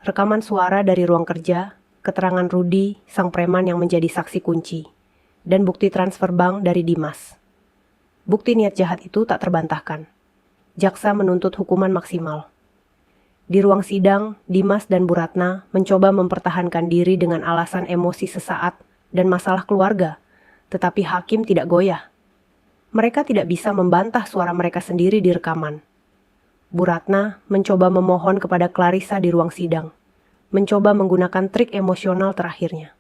Rekaman suara dari ruang kerja, keterangan Rudi, sang preman yang menjadi saksi kunci, dan bukti transfer bank dari Dimas. Bukti niat jahat itu tak terbantahkan. Jaksa menuntut hukuman maksimal. Di ruang sidang, Dimas dan Bu Ratna mencoba mempertahankan diri dengan alasan emosi sesaat dan masalah keluarga, tetapi hakim tidak goyah. Mereka tidak bisa membantah suara mereka sendiri di rekaman. Bu Ratna mencoba memohon kepada Clarissa di ruang sidang, mencoba menggunakan trik emosional terakhirnya.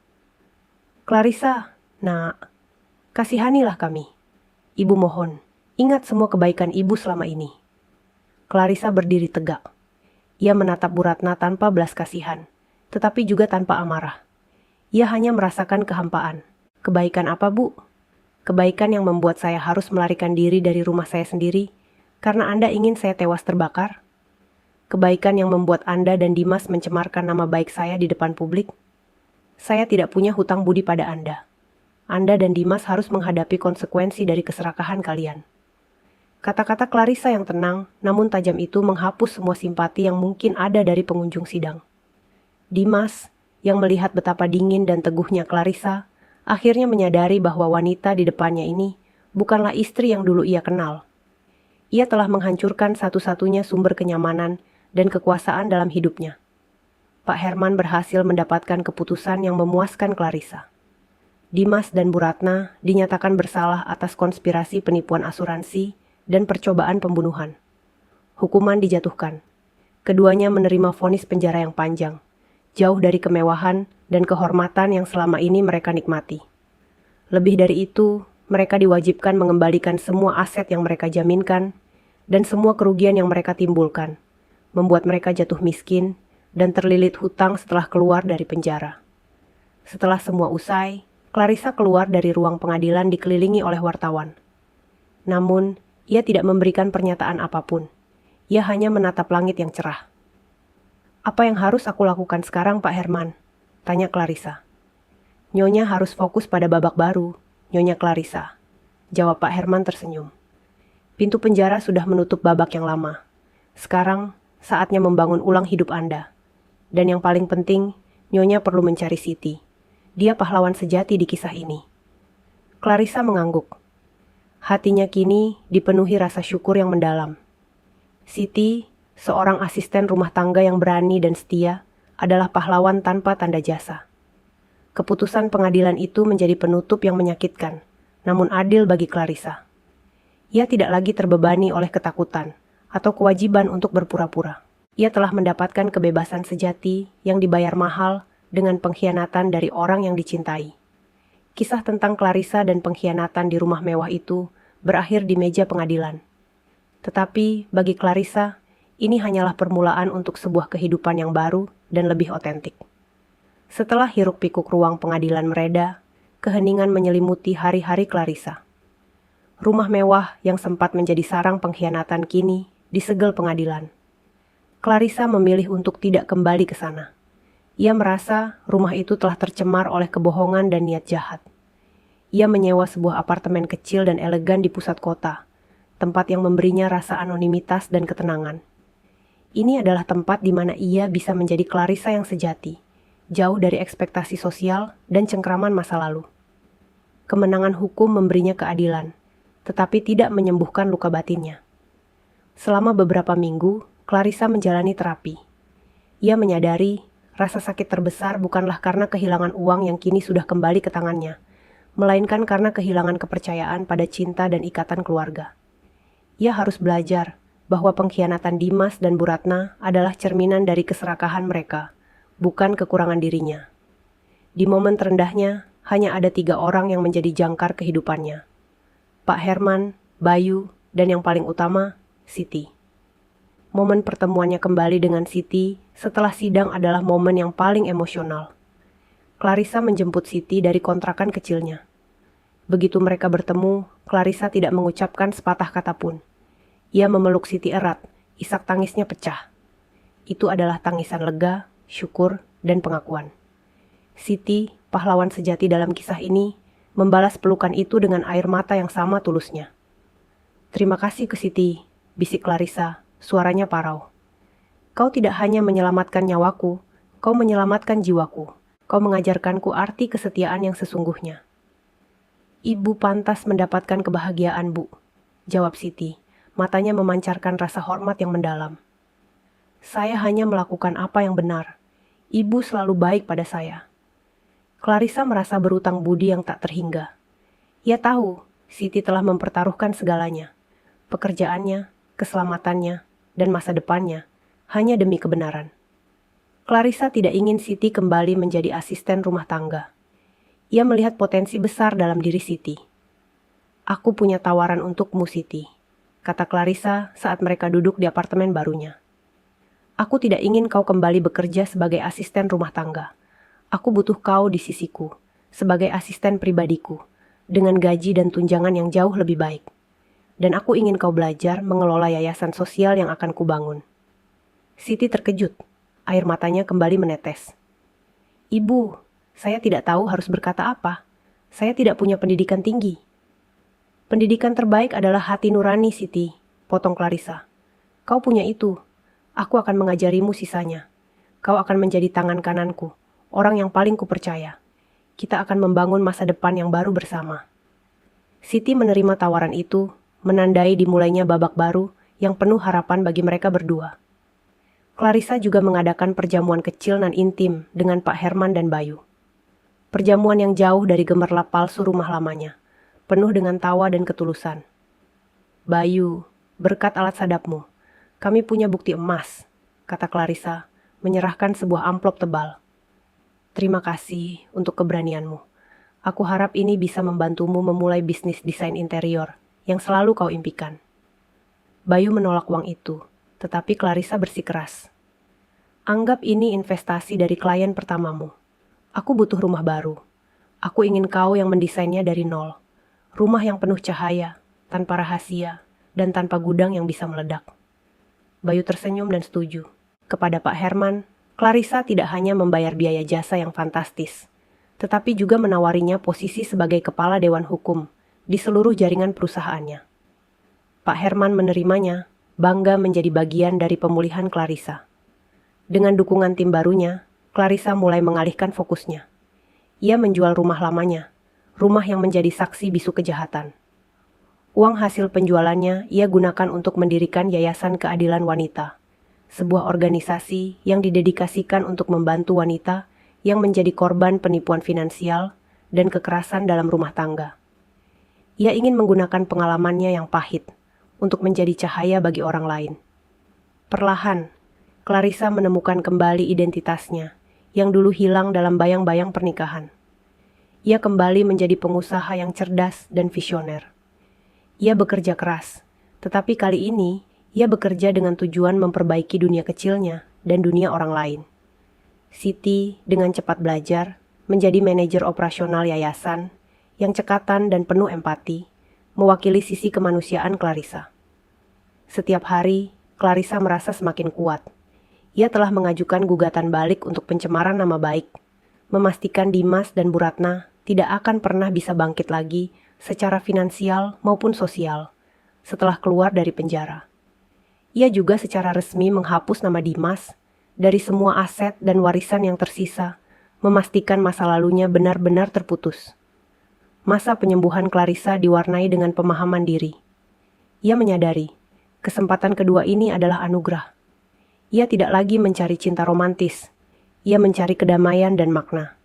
Clarissa, nak, kasihanilah kami. Ibu mohon, ingat semua kebaikan ibu selama ini. Clarissa berdiri tegak. Ia menatap Bu Ratna tanpa belas kasihan, tetapi juga tanpa amarah. Ia hanya merasakan kehampaan. Kebaikan apa, Bu? Kebaikan yang membuat saya harus melarikan diri dari rumah saya sendiri, karena Anda ingin saya tewas terbakar? Kebaikan yang membuat Anda dan Dimas mencemarkan nama baik saya di depan publik? Saya tidak punya hutang budi pada Anda. Anda dan Dimas harus menghadapi konsekuensi dari keserakahan kalian. Kata-kata Clarissa yang tenang, namun tajam itu menghapus semua simpati yang mungkin ada dari pengunjung sidang. Dimas, yang melihat betapa dingin dan teguhnya Clarissa, akhirnya menyadari bahwa wanita di depannya ini bukanlah istri yang dulu ia kenal. Ia telah menghancurkan satu-satunya sumber kenyamanan dan kekuasaan dalam hidupnya. Pak Herman berhasil mendapatkan keputusan yang memuaskan Clarissa. Dimas dan Bu Ratna dinyatakan bersalah atas konspirasi penipuan asuransi dan percobaan pembunuhan. Hukuman dijatuhkan. Keduanya menerima vonis penjara yang panjang, jauh dari kemewahan dan kehormatan yang selama ini mereka nikmati. Lebih dari itu, mereka diwajibkan mengembalikan semua aset yang mereka jaminkan dan semua kerugian yang mereka timbulkan, membuat mereka jatuh miskin dan terlilit hutang setelah keluar dari penjara. Setelah semua usai, Clarissa keluar dari ruang pengadilan dikelilingi oleh wartawan. Namun, ia tidak memberikan pernyataan apapun. Ia hanya menatap langit yang cerah. Apa yang harus aku lakukan sekarang, Pak Herman? Tanya Clarissa. Nyonya harus fokus pada babak baru, Nyonya Clarissa. Jawab Pak Herman tersenyum. Pintu penjara sudah menutup babak yang lama. Sekarang, saatnya membangun ulang hidup Anda. Dan yang paling penting, Nyonya perlu mencari Siti. Dia pahlawan sejati di kisah ini. Clarissa mengangguk. Hatinya kini dipenuhi rasa syukur yang mendalam. Siti, seorang asisten rumah tangga yang berani dan setia, adalah pahlawan tanpa tanda jasa. Keputusan pengadilan itu menjadi penutup yang menyakitkan, namun adil bagi Clarissa. Ia tidak lagi terbebani oleh ketakutan atau kewajiban untuk berpura-pura. Ia telah mendapatkan kebebasan sejati yang dibayar mahal dengan pengkhianatan dari orang yang dicintai. Kisah tentang Clarissa dan pengkhianatan di rumah mewah itu berakhir di meja pengadilan. Tetapi bagi Clarissa, ini hanyalah permulaan untuk sebuah kehidupan yang baru dan lebih otentik. Setelah hiruk-pikuk ruang pengadilan mereda, keheningan menyelimuti hari-hari Clarissa. Rumah mewah yang sempat menjadi sarang pengkhianatan kini disegel pengadilan. Clarissa memilih untuk tidak kembali ke sana. Ia merasa rumah itu telah tercemar oleh kebohongan dan niat jahat. Ia menyewa sebuah apartemen kecil dan elegan di pusat kota, tempat yang memberinya rasa anonimitas dan ketenangan. Ini adalah tempat di mana ia bisa menjadi Clarissa yang sejati, jauh dari ekspektasi sosial dan cengkraman masa lalu. Kemenangan hukum memberinya keadilan, tetapi tidak menyembuhkan luka batinnya. Selama beberapa minggu, Clarissa menjalani terapi. Ia menyadari rasa sakit terbesar bukanlah karena kehilangan uang yang kini sudah kembali ke tangannya, melainkan karena kehilangan kepercayaan pada cinta dan ikatan keluarga. Ia harus belajar bahwa pengkhianatan Dimas dan Bu Ratna adalah cerminan dari keserakahan mereka, bukan kekurangan dirinya. Di momen terendahnya, hanya ada 3 orang yang menjadi jangkar kehidupannya. Pak Herman, Bayu, dan yang paling utama, Siti. Momen pertemuannya kembali dengan Siti setelah sidang adalah momen yang paling emosional. Clarissa menjemput Siti dari kontrakan kecilnya. Begitu mereka bertemu, Clarissa tidak mengucapkan sepatah kata pun. Ia memeluk Siti erat, isak tangisnya pecah. Itu adalah tangisan lega, syukur, dan pengakuan. Siti, pahlawan sejati dalam kisah ini, membalas pelukan itu dengan air mata yang sama tulusnya. "Terima kasih ke Siti," bisik Clarissa, suaranya parau. "Kau tidak hanya menyelamatkan nyawaku, kau menyelamatkan jiwaku. Kau mengajarkanku arti kesetiaan yang sesungguhnya." "Ibu pantas mendapatkan kebahagiaan, Bu," jawab Siti, matanya memancarkan rasa hormat yang mendalam. "Saya hanya melakukan apa yang benar. Ibu selalu baik pada saya." Clarissa merasa berutang budi yang tak terhingga. Ia tahu Siti telah mempertaruhkan segalanya, pekerjaannya, keselamatannya, dan masa depannya, hanya demi kebenaran. Clarissa tidak ingin Siti kembali menjadi asisten rumah tangga. Ia melihat potensi besar dalam diri Siti. "Aku punya tawaran untukmu, Siti," kata Clarissa saat mereka duduk di apartemen barunya. "Aku tidak ingin kau kembali bekerja sebagai asisten rumah tangga. Aku butuh kau di sisiku, sebagai asisten pribadiku, dengan gaji dan tunjangan yang jauh lebih baik. Dan aku ingin kau belajar mengelola yayasan sosial yang akan kubangun." Siti terkejut, air matanya kembali menetes. "Ibu, saya tidak tahu harus berkata apa. Saya tidak punya pendidikan tinggi." "Pendidikan terbaik adalah hati nurani, Siti," potong Clarissa. "Kau punya itu. Aku akan mengajarimu sisanya. Kau akan menjadi tangan kananku, orang yang paling kupercaya. Kita akan membangun masa depan yang baru bersama." Siti menerima tawaran itu, menandai dimulainya babak baru yang penuh harapan bagi mereka berdua. Clarissa juga mengadakan perjamuan kecil nan intim dengan Pak Herman dan Bayu. Perjamuan yang jauh dari gemerlap palsu rumah lamanya, penuh dengan tawa dan ketulusan. "Bayu, berkat alat sadapmu, kami punya bukti emas," kata Clarissa, menyerahkan sebuah amplop tebal. "Terima kasih untuk keberanianmu. Aku harap ini bisa membantumu memulai bisnis desain interior yang selalu kau impikan." Bayu menolak uang itu, tetapi Clarissa bersikeras. "Anggap ini investasi dari klien pertamamu. Aku butuh rumah baru. Aku ingin kau yang mendesainnya dari nol. Rumah yang penuh cahaya, tanpa rahasia, dan tanpa gudang yang bisa meledak." Bayu tersenyum dan setuju. Kepada Pak Herman, Clarissa tidak hanya membayar biaya jasa yang fantastis, tetapi juga menawarinya posisi sebagai kepala Dewan Hukum di seluruh jaringan perusahaannya. Pak Herman menerimanya, bangga menjadi bagian dari pemulihan Clarissa. Dengan dukungan tim barunya, Clarissa mulai mengalihkan fokusnya. Ia menjual rumah lamanya, rumah yang menjadi saksi bisu kejahatan. Uang hasil penjualannya ia gunakan untuk mendirikan Yayasan Keadilan Wanita, sebuah organisasi yang didedikasikan untuk membantu wanita yang menjadi korban penipuan finansial dan kekerasan dalam rumah tangga. Ia ingin menggunakan pengalamannya yang pahit untuk menjadi cahaya bagi orang lain. Perlahan, Clarissa menemukan kembali identitasnya yang dulu hilang dalam bayang-bayang pernikahan. Ia kembali menjadi pengusaha yang cerdas dan visioner. Ia bekerja keras, tetapi kali ini ia bekerja dengan tujuan memperbaiki dunia kecilnya dan dunia orang lain. Siti dengan cepat belajar menjadi manajer operasional yayasan yang cekatan dan penuh empati, mewakili sisi kemanusiaan Clarissa. Setiap hari, Clarissa merasa semakin kuat. Ia telah mengajukan gugatan balik untuk pencemaran nama baik, memastikan Dimas dan Bu Ratna tidak akan pernah bisa bangkit lagi secara finansial maupun sosial setelah keluar dari penjara. Ia juga secara resmi menghapus nama Dimas dari semua aset dan warisan yang tersisa, memastikan masa lalunya benar-benar terputus. Masa penyembuhan Clarissa diwarnai dengan pemahaman diri. Ia menyadari, kesempatan kedua ini adalah anugerah. Ia tidak lagi mencari cinta romantis. Ia mencari kedamaian dan makna.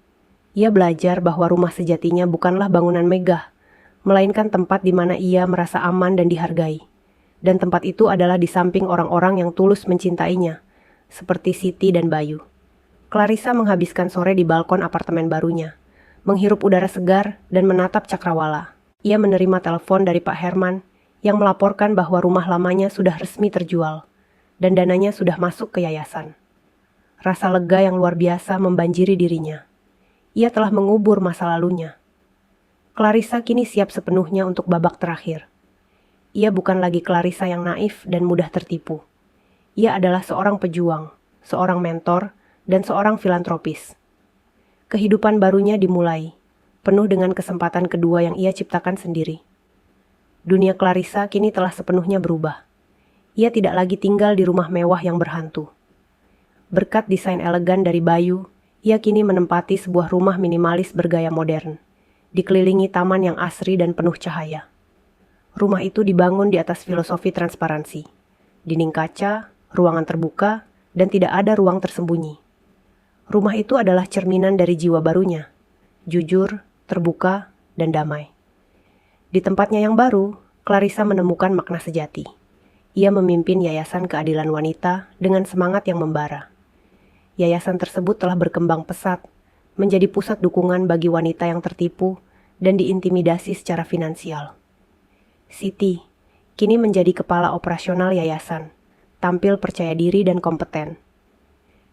Ia belajar bahwa rumah sejatinya bukanlah bangunan megah, melainkan tempat di mana ia merasa aman dan dihargai. Dan tempat itu adalah di samping orang-orang yang tulus mencintainya, seperti Siti dan Bayu. Clarissa menghabiskan sore di balkon apartemen barunya, menghirup udara segar dan menatap cakrawala. Ia menerima telepon dari Pak Herman yang melaporkan bahwa rumah lamanya sudah resmi terjual dan dananya sudah masuk ke yayasan. Rasa lega yang luar biasa membanjiri dirinya. Ia telah mengubur masa lalunya. Clarissa kini siap sepenuhnya untuk babak terakhir. Ia bukan lagi Clarissa yang naif dan mudah tertipu. Ia adalah seorang pejuang, seorang mentor, dan seorang filantropis. Kehidupan barunya dimulai, penuh dengan kesempatan kedua yang ia ciptakan sendiri. Dunia Clarissa kini telah sepenuhnya berubah. Ia tidak lagi tinggal di rumah mewah yang berhantu. Berkat desain elegan dari Bayu, ia kini menempati sebuah rumah minimalis bergaya modern, dikelilingi taman yang asri dan penuh cahaya. Rumah itu dibangun di atas filosofi transparansi, dinding kaca, ruangan terbuka, dan tidak ada ruang tersembunyi. Rumah itu adalah cerminan dari jiwa barunya, jujur, terbuka, dan damai. Di tempatnya yang baru, Clarissa menemukan makna sejati. Ia memimpin Yayasan Keadilan Wanita dengan semangat yang membara. Yayasan tersebut telah berkembang pesat, menjadi pusat dukungan bagi wanita yang tertipu dan diintimidasi secara finansial. Siti kini menjadi kepala operasional yayasan, tampil percaya diri dan kompeten.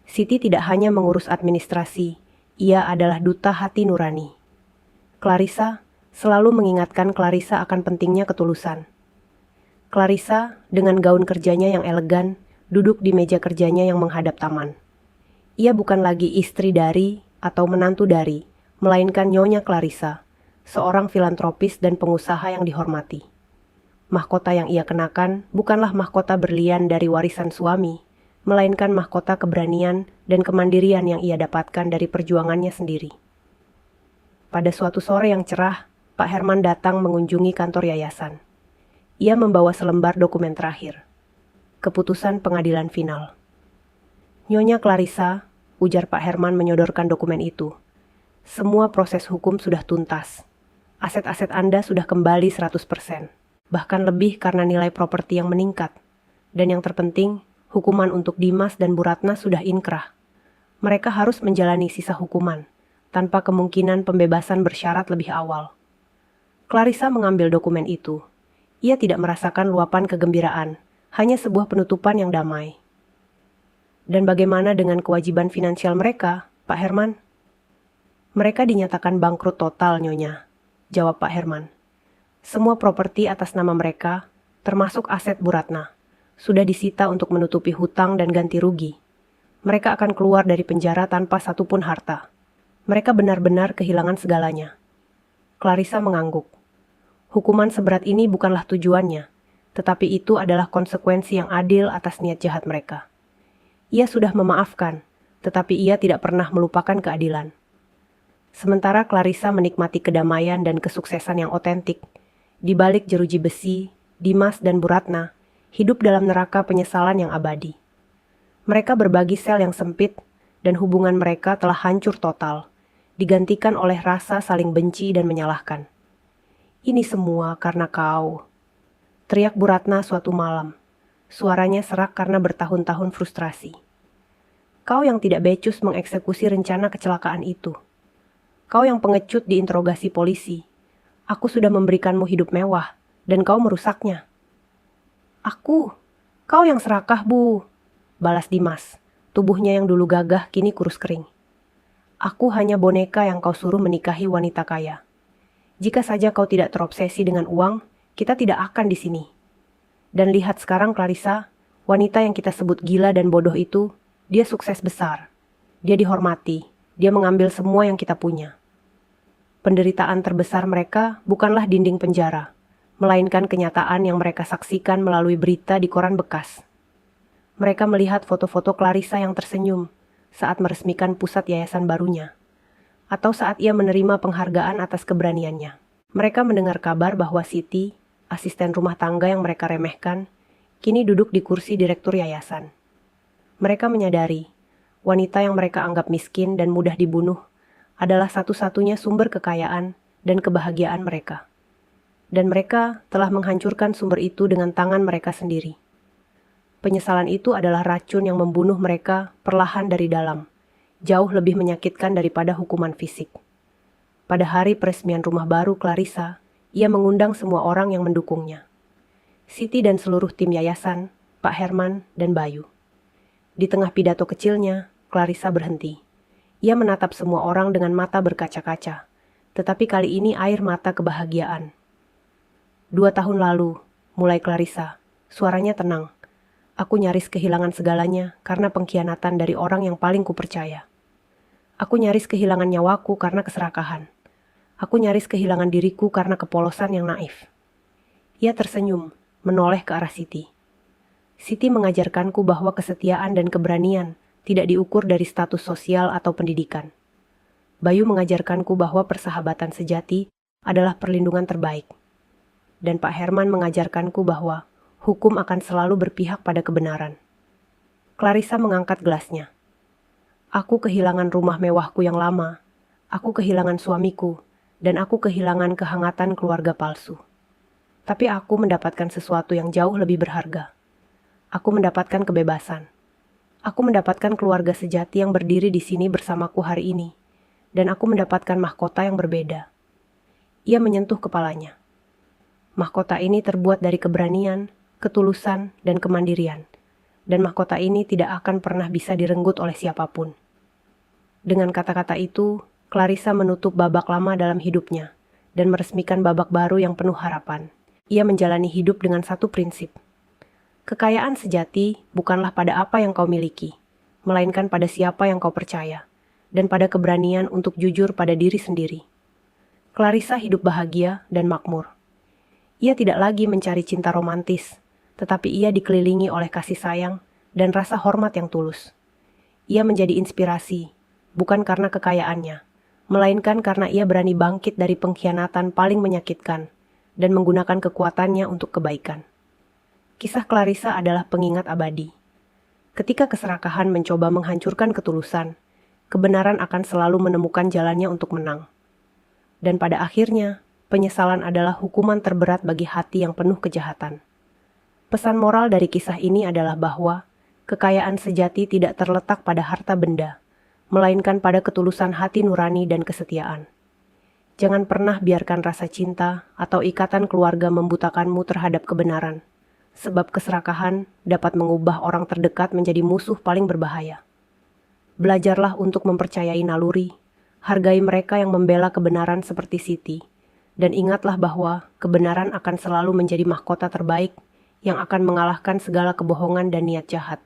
Siti tidak hanya mengurus administrasi, ia adalah duta hati nurani. Clarissa selalu mengingatkan Clarissa akan pentingnya ketulusan. Clarissa, dengan gaun kerjanya yang elegan, duduk di meja kerjanya yang menghadap taman. Ia bukan lagi istri dari atau menantu dari, melainkan Nyonya Clarissa, seorang filantropis dan pengusaha yang dihormati. Mahkota yang ia kenakan bukanlah mahkota berlian dari warisan suami, melainkan mahkota keberanian dan kemandirian yang ia dapatkan dari perjuangannya sendiri. Pada suatu sore yang cerah, Pak Herman datang mengunjungi kantor yayasan. Ia membawa selembar dokumen terakhir. Keputusan pengadilan final. Nyonya Clarissa, ujar Pak Herman menyodorkan dokumen itu. Semua proses hukum sudah tuntas. Aset-aset Anda sudah kembali 100%. Bahkan lebih karena nilai properti yang meningkat. Dan yang terpenting, hukuman untuk Dimas dan Bu Ratna sudah inkrah. Mereka harus menjalani sisa hukuman, tanpa kemungkinan pembebasan bersyarat lebih awal. Clarissa mengambil dokumen itu. Ia tidak merasakan luapan kegembiraan, hanya sebuah penutupan yang damai. Dan bagaimana dengan kewajiban finansial mereka, Pak Herman? Mereka dinyatakan bangkrut total, Nyonya, jawab Pak Herman. Semua properti atas nama mereka, termasuk aset Bu Ratna, sudah disita untuk menutupi hutang dan ganti rugi. Mereka akan keluar dari penjara tanpa satupun harta. Mereka benar-benar kehilangan segalanya. Clarissa mengangguk. Hukuman seberat ini bukanlah tujuannya, tetapi itu adalah konsekuensi yang adil atas niat jahat mereka. Ia sudah memaafkan, tetapi ia tidak pernah melupakan keadilan. Sementara Clarissa menikmati kedamaian dan kesuksesan yang otentik, di balik jeruji besi, Dimas dan Bu Ratna hidup dalam neraka penyesalan yang abadi. Mereka berbagi sel yang sempit, dan hubungan mereka telah hancur total, digantikan oleh rasa saling benci dan menyalahkan. Ini semua karena kau, teriak Bu Ratna suatu malam. Suaranya serak karena bertahun-tahun frustrasi. Kau yang tidak becus mengeksekusi rencana kecelakaan itu. Kau yang pengecut diinterogasi polisi. Aku sudah memberikanmu hidup mewah, dan kau merusaknya. Kau yang serakah, Bu, balas Dimas. Tubuhnya yang dulu gagah kini kurus kering. Aku hanya boneka yang kau suruh menikahi wanita kaya. Jika saja kau tidak terobsesi dengan uang, kita tidak akan di sini. Dan lihat sekarang Clarissa, wanita yang kita sebut gila dan bodoh itu, dia sukses besar. Dia dihormati, dia mengambil semua yang kita punya. Penderitaan terbesar mereka bukanlah dinding penjara, melainkan kenyataan yang mereka saksikan melalui berita di koran bekas. Mereka melihat foto-foto Clarissa yang tersenyum saat meresmikan pusat yayasan barunya, atau saat ia menerima penghargaan atas keberaniannya. Mereka mendengar kabar bahwa Siti, asisten rumah tangga yang mereka remehkan, kini duduk di kursi direktur yayasan. Mereka menyadari wanita yang mereka anggap miskin dan mudah dibunuh adalah satu-satunya sumber kekayaan dan kebahagiaan mereka. Dan mereka telah menghancurkan sumber itu dengan tangan mereka sendiri. Penyesalan itu adalah racun yang membunuh mereka perlahan dari dalam, jauh lebih menyakitkan daripada hukuman fisik. Pada hari peresmian rumah baru Clarissa, ia mengundang semua orang yang mendukungnya. Siti dan seluruh tim yayasan, Pak Herman, dan Bayu. Di tengah pidato kecilnya, Clarissa berhenti. Ia menatap semua orang dengan mata berkaca-kaca, tetapi kali ini air mata kebahagiaan. 2 tahun lalu, mulai Clarissa, suaranya tenang. Aku nyaris kehilangan segalanya karena pengkhianatan dari orang yang paling kupercaya. Aku nyaris kehilangan nyawaku karena keserakahan. Aku nyaris kehilangan diriku karena kepolosan yang naif. Ia tersenyum, menoleh ke arah Siti. Siti mengajarkanku bahwa kesetiaan dan keberanian tidak diukur dari status sosial atau pendidikan. Bayu mengajarkanku bahwa persahabatan sejati adalah perlindungan terbaik. Dan Pak Herman mengajarkanku bahwa hukum akan selalu berpihak pada kebenaran. Clarissa mengangkat gelasnya. Aku kehilangan rumah mewahku yang lama, aku kehilangan suamiku, dan aku kehilangan kehangatan keluarga palsu. Tapi aku mendapatkan sesuatu yang jauh lebih berharga. Aku mendapatkan kebebasan. Aku mendapatkan keluarga sejati yang berdiri di sini bersamaku hari ini, dan aku mendapatkan mahkota yang berbeda. Ia menyentuh kepalanya. Mahkota ini terbuat dari keberanian, ketulusan, dan kemandirian, dan mahkota ini tidak akan pernah bisa direnggut oleh siapapun. Dengan kata-kata itu, Clarissa menutup babak lama dalam hidupnya, dan meresmikan babak baru yang penuh harapan. Ia menjalani hidup dengan satu prinsip. Kekayaan sejati bukanlah pada apa yang kau miliki, melainkan pada siapa yang kau percaya, dan pada keberanian untuk jujur pada diri sendiri. Clarissa hidup bahagia dan makmur. Ia tidak lagi mencari cinta romantis, tetapi ia dikelilingi oleh kasih sayang dan rasa hormat yang tulus. Ia menjadi inspirasi, bukan karena kekayaannya, melainkan karena ia berani bangkit dari pengkhianatan paling menyakitkan dan menggunakan kekuatannya untuk kebaikan. Kisah Clarissa adalah pengingat abadi. Ketika keserakahan mencoba menghancurkan ketulusan, kebenaran akan selalu menemukan jalannya untuk menang. Dan pada akhirnya, penyesalan adalah hukuman terberat bagi hati yang penuh kejahatan. Pesan moral dari kisah ini adalah bahwa kekayaan sejati tidak terletak pada harta benda, melainkan pada ketulusan hati nurani dan kesetiaan. Jangan pernah biarkan rasa cinta atau ikatan keluarga membutakanmu terhadap kebenaran, sebab keserakahan dapat mengubah orang terdekat menjadi musuh paling berbahaya. Belajarlah untuk mempercayai naluri, hargai mereka yang membela kebenaran seperti Siti, dan ingatlah bahwa kebenaran akan selalu menjadi mahkota terbaik yang akan mengalahkan segala kebohongan dan niat jahat.